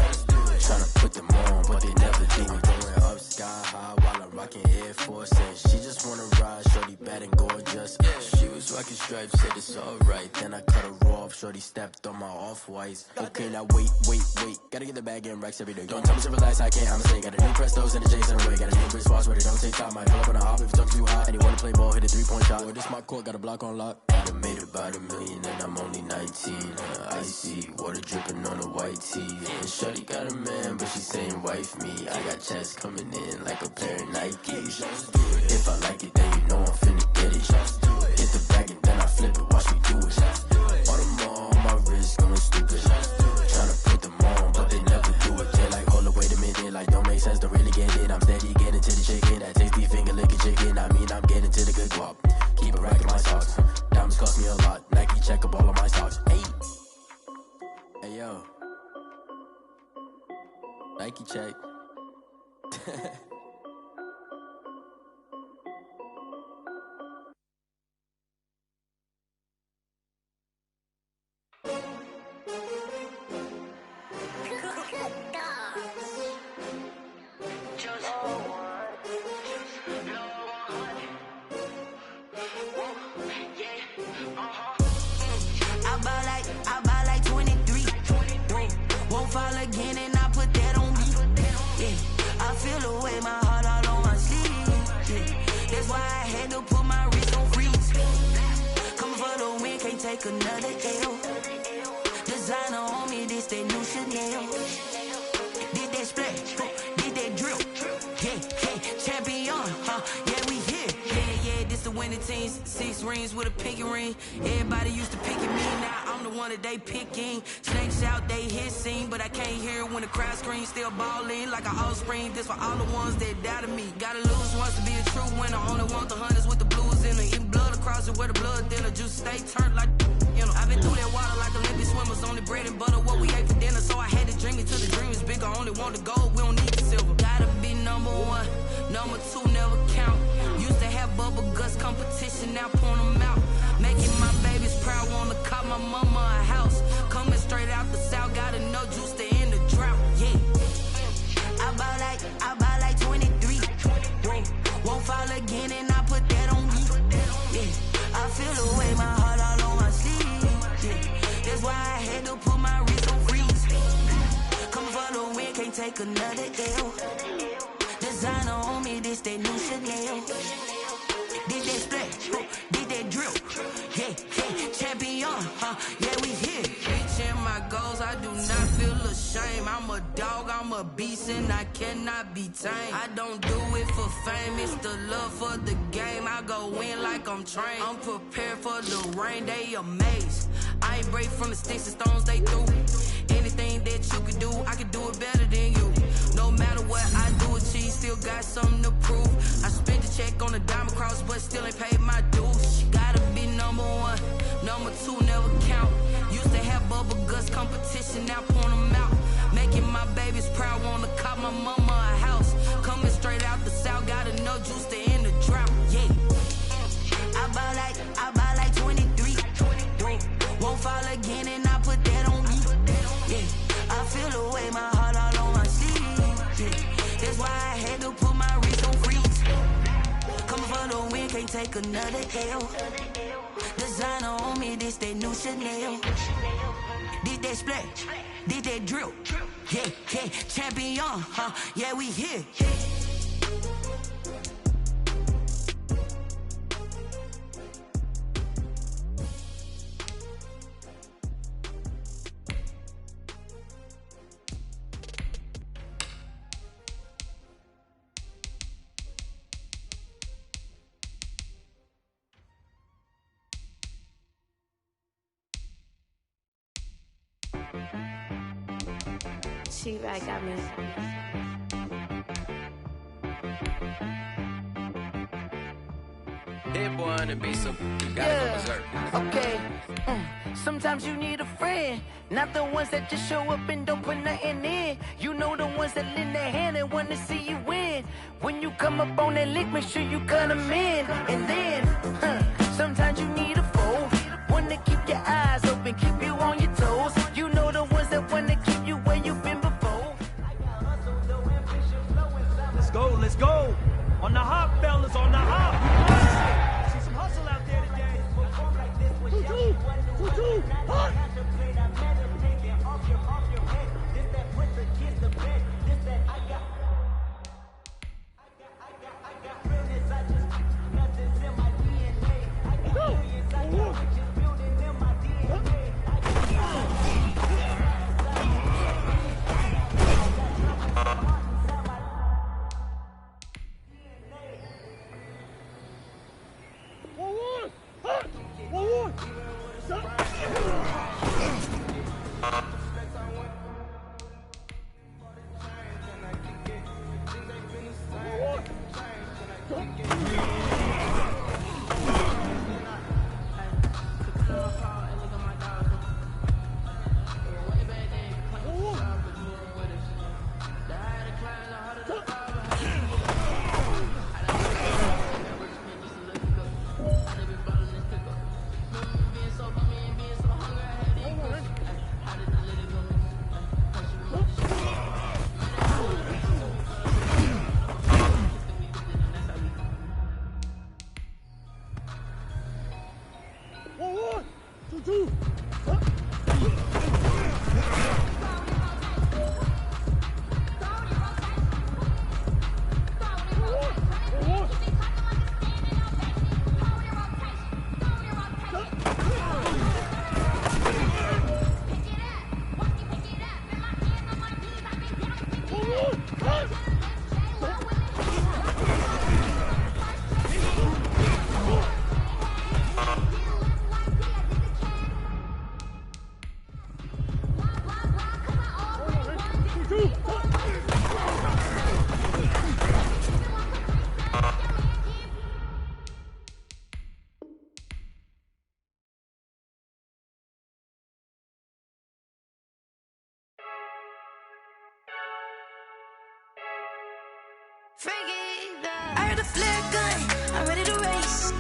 Tryna put them on, but they never do it. Going up sky high while I'm rocking Air Force. And she just wanna ride, shorty bad and gorgeous. She was rocking stripes, said it's alright. Then I cut her off, shorty stepped on my off-whites. Okay, now wait. Gotta get the bag in racks every day. Don't tell me to relax, I can't, I'ma say. Got a new Prestos and a Jason away. Got a new wristwatch where they don't take time. Might pull up on a hop if it's up too hot. And he wanna play ball, hit a 3-point shot. Well, this my court, got a block on lock. I done made about $1 million and I'm only 19. Icy water dripping on a white tee. And shorty got a man, but she saying wife me. I got checks coming in like a pair of Nikes. If I like it, then you know I'm finna get it. Hit the bag and then I flip it, watch me do it. All them on my wrist going stupid. Tryna put them on, but they never do it. They're like, hold up, wait a minute, like don't make sense, don't really get it. I'm steady getting to the chicken, that tasty finger licking chicken. I mean, I'm getting to the good guap. Keep it racking my socks. Diamonds cost me a lot. Nike check up all of my socks. Hey yo, Nike check. I buy like 23. Won't fall again and I put that on me. Yeah, I feel the way, my heart all on my sleeve. Yeah, that's why I had to put my wrist on freeze. Coming for the win, can't take another L. Designer on me, this that new Chanel. Did that splash, did that drill. Yeah, against the winning teams. 6 rings with a pinky ring. Everybody used to picking me, now I'm the one that they picking. Snakes out, they hissing, but I can't hear when the crowd screams. Still balling like an offspring. This for all the ones that doubted me. Gotta lose once to be a true winner. Only want the hunters with the blues in it. Eating blood across it where the blood thinner. Juice stay turned like, you know. I've been through that water like Olympic swimmers. Only bread and butter, what we ate for dinner. So I had to dream it till the dream is bigger. Only want the gold, we don't need the silver. Gotta be number 1, number 2 never count. Used to have bubble guts competition, now point them out. Making my babies proud, wanna call my mama a house. Coming straight out the south, got enough juice to end the drought. Yeah, I buy like 23. Won't fall again, and I put that on me. Yeah, I feel the way, my heart all on my sleeve. Yeah, that's why I had to put my wrist on freeze. Coming for the win, can't take another L. Designer on me, this that new Chanel. Did that splat, did that drill. Yeah, champion, yeah, we here. Reaching my goals, I do not feel ashamed. I'm a dog, I'm a beast, and I cannot be tamed. I don't do it for fame, it's the love for the game. I go in like I'm trained. I'm prepared for the rain, they amazed. I ain't break from the sticks and stones they threw. Anything that you can do, I can do it better than you. No matter what I do, achieve, still got something to prove. I spent the check on the diamond cross, but still ain't paid my dues. Gotta be number 1, number 2 never count. Used to have bubble guts competition, now point them out. Making my babies proud, wanna call my mama a house. Coming straight out the south, got enough juice to end the drought. Yeah, I buy like 23. Won't fall again, and I put that on me. Yeah, I feel the way, my heart all on my sleeve. Yeah, that's why I had to put my wrist on freeze. Coming for the win, can't take another L. Designer on me, this that new Chanel. Did that splat, did that drill. Yeah, champion, yeah, we here. She-Rag got me. Hit boy on the beat, so you gotta go berserk. Okay. Sometimes you need a friend, not the ones that just show up and don't put nothing in. You know the ones that lend their hand and want to see you win. When you come up on that lick, make sure you cut them in. And then, sometimes you need a foe, one to keep your eyes open, keep you on your toes. You know the ones that want to keep you where you've been before. Let's go. On the hop, fellas, on the hop. See some hustle out there today. 2-2, hot. I heard the flare gun, I'm ready to race.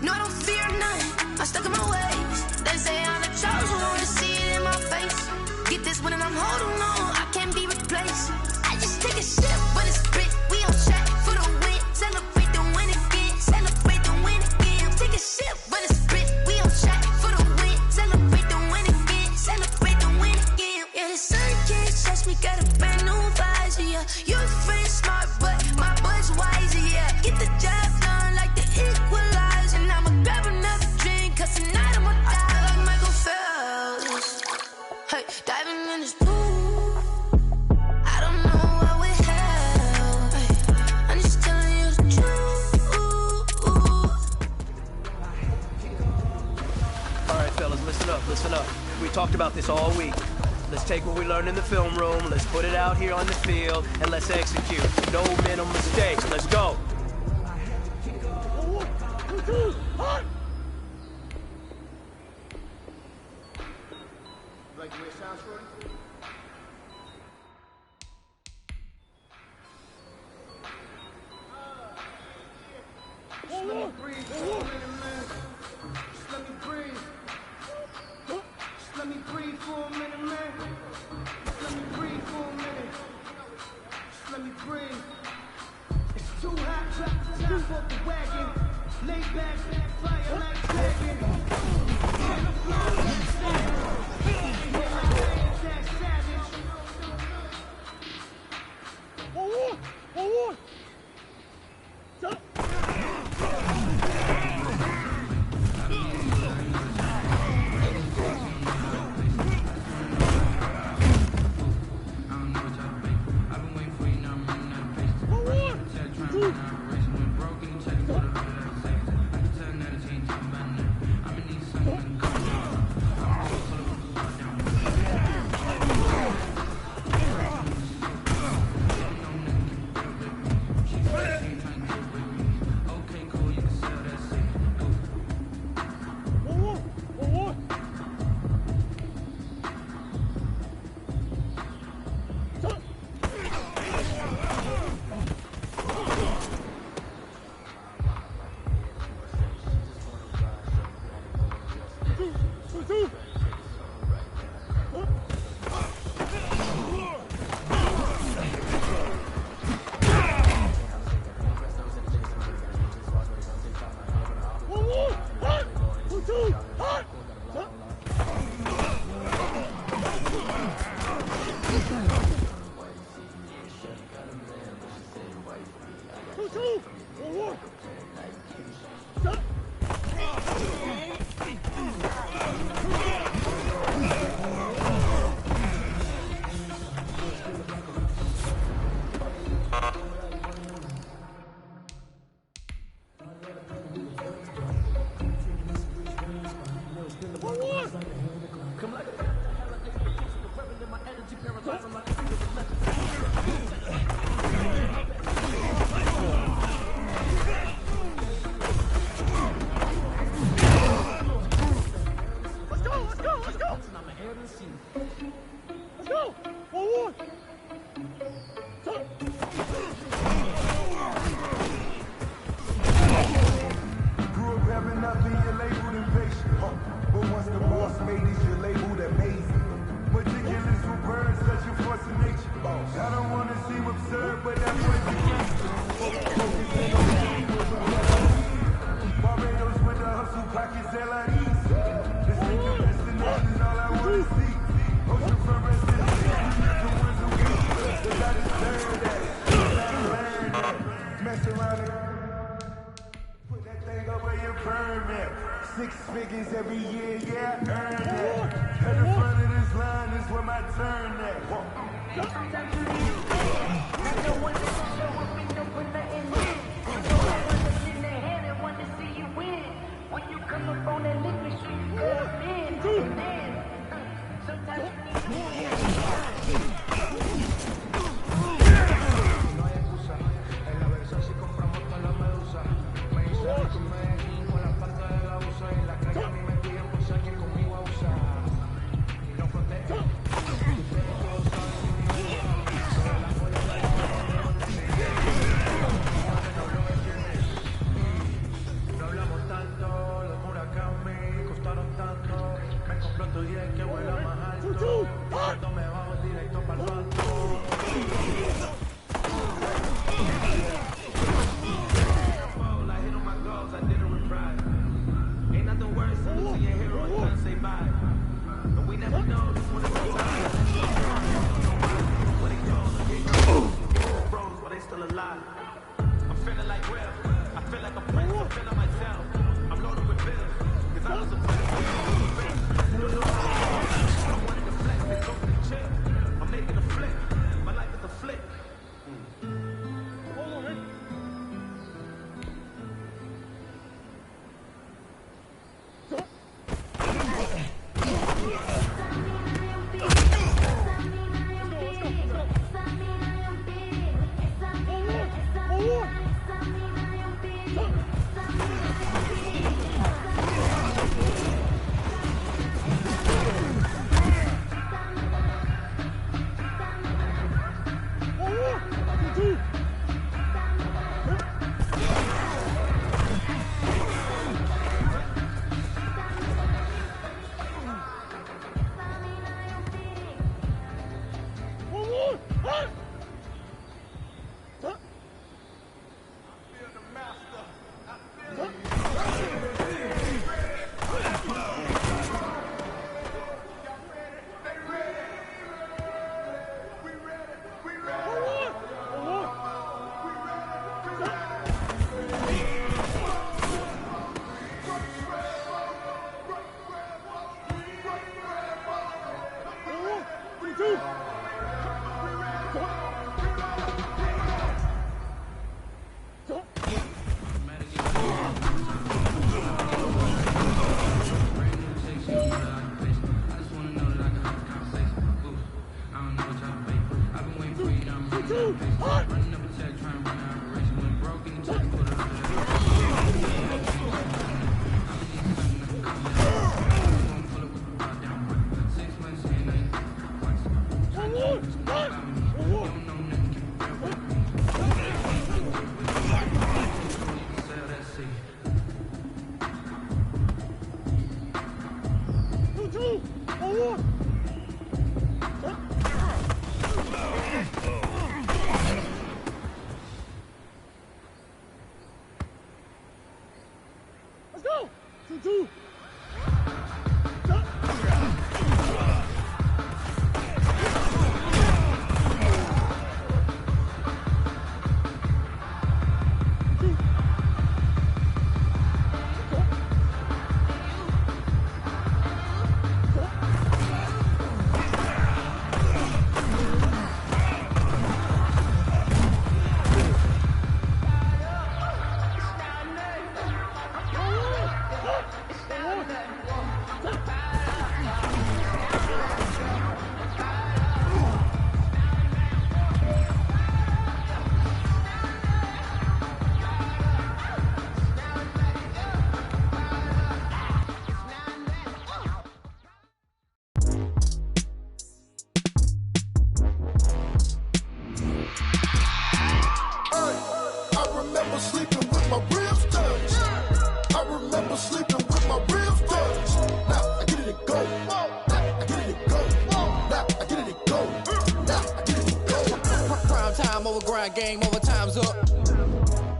No, I don't fear none, I'm stuck in my ways. They say I'm the chosen one, see it in my face. Get this one and I'm holding on, I can't be replaced. I just take a sip, but it's spit, we on track for the win. Celebrate the win again, celebrate the win again. Take a sip, but it's spit, we on track for the win. Celebrate the win again, celebrate the win again. Yeah, the sun can't touch me, got a brand new visor, yeah. Your friend's smart, but my boy's wiser, yeah. Get the job done like the equalizer. And I'ma grab another drink, cause tonight I'ma die like Michael Phelps. Hey, diving in this pool, I don't know what we have. Hey, I'm just telling you the truth. All right, fellas, listen up, listen up. We talked about this all week. Let's take what we learned in the film room, let's put it out here on the field, and let's execute. No mental mistakes. Let's go. Like the way it sounds, Shorty? Just let me breathe for a minute, man. Just let me breathe. Just let me breathe for a minute, man. Just let me breathe for a minute. Just let me breathe. It's too hot, drop the top off the wagon. Lay back, fire like dragon. Six figures every year, yeah, earn that. At the front of this line is where my turn at. When you come up on that lick, make sure you come in. Sometimes roles I didn't reprise. Ain't nothing worse than losing your hero and trying to say bye. But we never know when it's time. What they call bros, but they still alive. I'm feeling like Will. I feel like a prince. I'm feeling myself. I'm loaded with bills. Cause I was a prince. I wanted to flex. They told me to chill. I'm making a flip. My life is a flip. Hold on, man. Game over, time's up.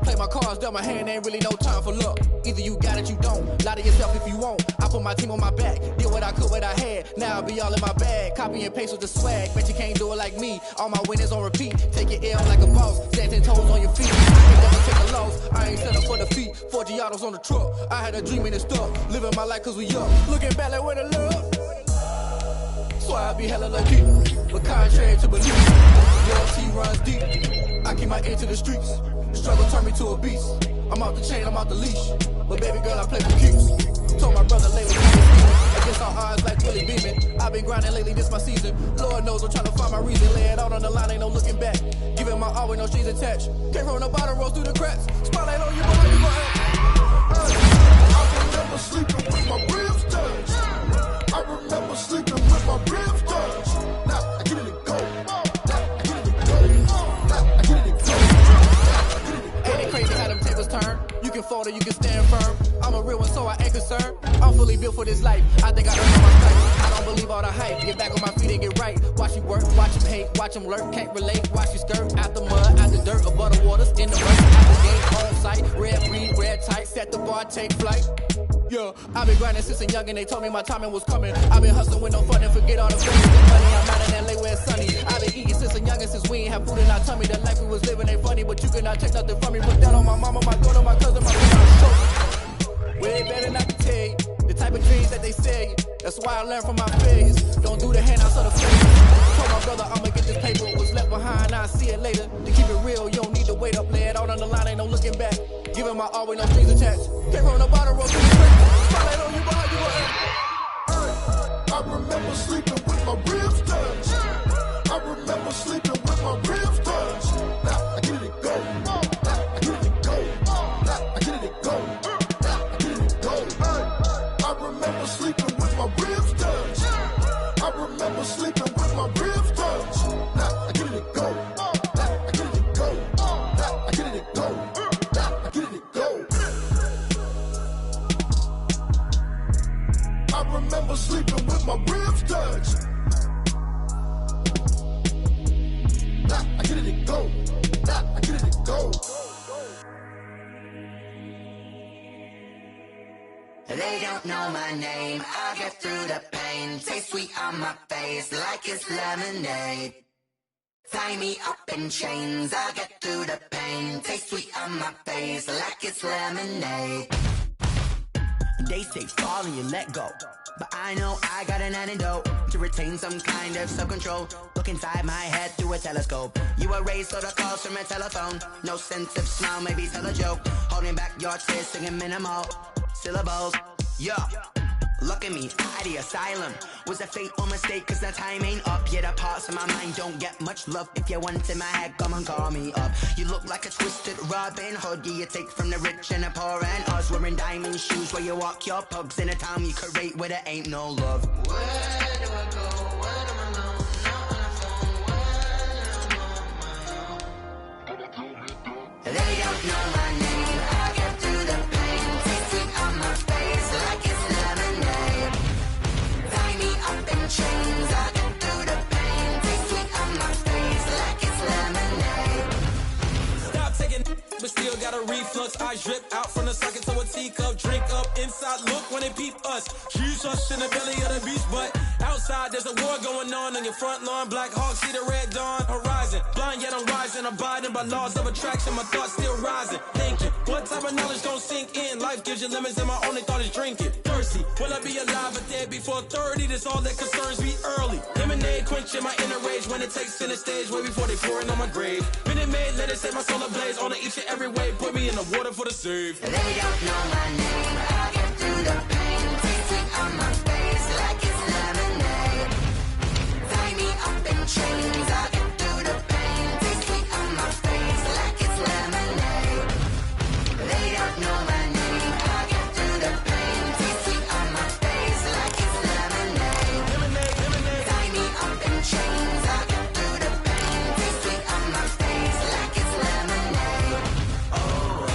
Play my cards, dealt my hand, ain't really no time for luck. Either you got it, you don't. Lie to yourself if you won't. I put my team on my back, did what I could, what I had. Now I'll be all in my bag. Copy and paste with the swag. Bet you can't do it like me. All my winners on repeat. Take your L like a boss. Stand 10 toes on your feet. I can never take a loss. I ain't set up for defeat. 4 Giottos on the truck. I had a dream and it's stuck. Living my life cause we young. Looking back like where the love. So I be hella lucky. But contrary to belief, loyalty runs deep. I keep my ear to the streets. Struggle turned me to a beast. I'm out the chain, I'm out the leash. But baby girl, I play for keeps. Told my brother lately, against all odds like Willie Beeman. I've been grinding lately, this my season. Lord knows I'm trying to find my reason. Lay it out on the line, ain't no looking back. Giving my all with no strings attached. Came from the bottom, rose through the cracks. Spotlight on you, boy, you gon' I remember sleeping with my ribs touched. I remember sleeping with my ribs touched. Now I get it and go. Ain't it crazy how them tables turn? You can fold or you can stand firm. I'm a real one, so I ain't concerned. I'm fully built for this life. I think I earned all my stripes. I don't believe all the hype. Get back on my feet and get right. Watch you work, watch him hate, watch him lurk. Can't relate, watch you skirt. Out the mud, out the dirt, above the waters, in the mud. Out the game, on sight. Red breed, red tight. at the bar, take flight. Yeah, I've been grinding since a youngin', they told me my timing was coming. I've been hustling with no fun and forget all the friends and money. I'm out in LA where it's sunny. I've been eating since a youngin', since we ain't have food in our tummy. The life we was living ain't funny, but you cannot take nothing from me. Put that on my mama, my daughter, my cousin, my brother. Well, they better not to tell you the type of dreams that they sell you. That's why I learned from my failures. Don't do the handouts of the face. Told my brother I'ma get this paper. Was left behind, I'll see it later. To keep it real, you don't need to wait up. Lay it out on the line, ain't no looking back. Giving my all with no strings attached. Came from the bottom, roll through the track. Spotlight on you, behind you, I remember sleeping with my ribs touched. I remember sleeping with my ribs touched. Now I get it go. Now I get it go. Now I get it go. Now I get it go. I remember sleeping with my ribs touched. I remember sleeping with my ribs touched. Now I get it go. Now I get it go. Now I get it go. Now I get it go. I remember sleeping with my ribs touched. Now I get it go. Now I get it go. They don't know my name, I'll get through the pain. Taste sweet on my face like it's lemonade. Tie me up in chains, I'll get through the pain. Taste sweet on my face like it's lemonade. They say fall and you let go, but I know I got an antidote to retain some kind of self-control. Look inside my head through a telescope. You erase all the calls from a telephone. No sense of smile, maybe tell a joke. Holding back your tears, singing minimal syllables. Yeah, look at me, at the asylum. Was a fate or mistake, cause the time ain't up. Yet the parts of my mind don't get much love. If you want in my head, come and call me up. You look like a twisted Robin Hood. You take from the rich and the poor and us. Wearing diamond shoes where you walk your pugs in a town you create where there ain't no love. Where do I go? When am I alone? Not on the phone. When I'm on my own. They don't know my name. I get through the pain. Taste sweet on my face like it's lemonade. Tie me up in chains. I get through the pain. Taste sweet on my face like it's lemonade. Stop taking, but still got a reflux. I drip out from the socket to a teacup. Drink up inside, look when they peep us. She's us in the belly of the beach, but outside there's a war going on your front lawn. Black Hawk, see the red dawn horizon. Blind yet I'm rising, abiding by laws of attraction. My thoughts still rising. Thinking, what type of knowledge don't sink in? Life gives you lemons and my only thought is drinking. Thirsty, will I be alive or dead before 30? That's all that concerns me early. Lemonade quenching my inner rage when it takes center stage way before they pour it on my grave. Minute Maid, let it set my soul ablaze. On each and every way, put me in the water for the save. They don't know my name, I get through the pain. Taste sweet on my face like it's lemonade. Tie me up in chains, I get through the pain. Taste sweet on my face like it's lemonade. They don't know my name, I get through the pain. Taste sweet on my face like it's lemonade. Tie me up in chains, I get through the pain. Taste sweet on my face like it's lemonade. Oh.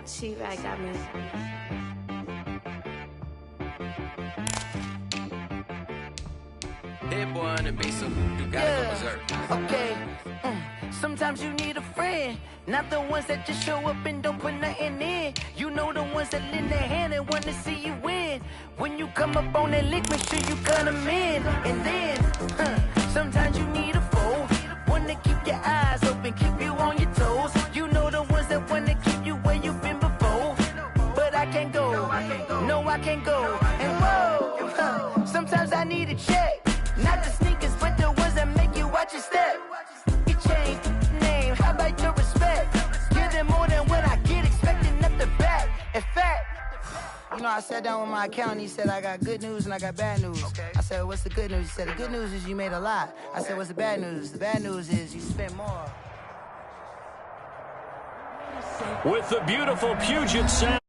T-Rag got me. Hit boy on the beat, so you gotta go berserk. Okay. Sometimes you need a friend, not the ones that just show up and don't put nothing in. You know the ones that lend their hand and want to see you win. When you come up on that lick, make sure you cut them in. And then, sometimes you need a foe, one to keep your eyes open, keep you on your toes. You know the ones that want to keep you where you've been before. But I can't go, no I can't go. And whoa, sometimes I need a check. Not the sneakers, but the ones that make you watch your step. You change name, how about your respect? Give them more than what I get, expecting up the back. In fact, you know, I sat down with my accountant, he said I got good news and I got bad news. I said, what's the good news? He said, the good news is you made a lot. I said, what's the bad news? The bad news is you spent more. with the beautiful Puget Sound.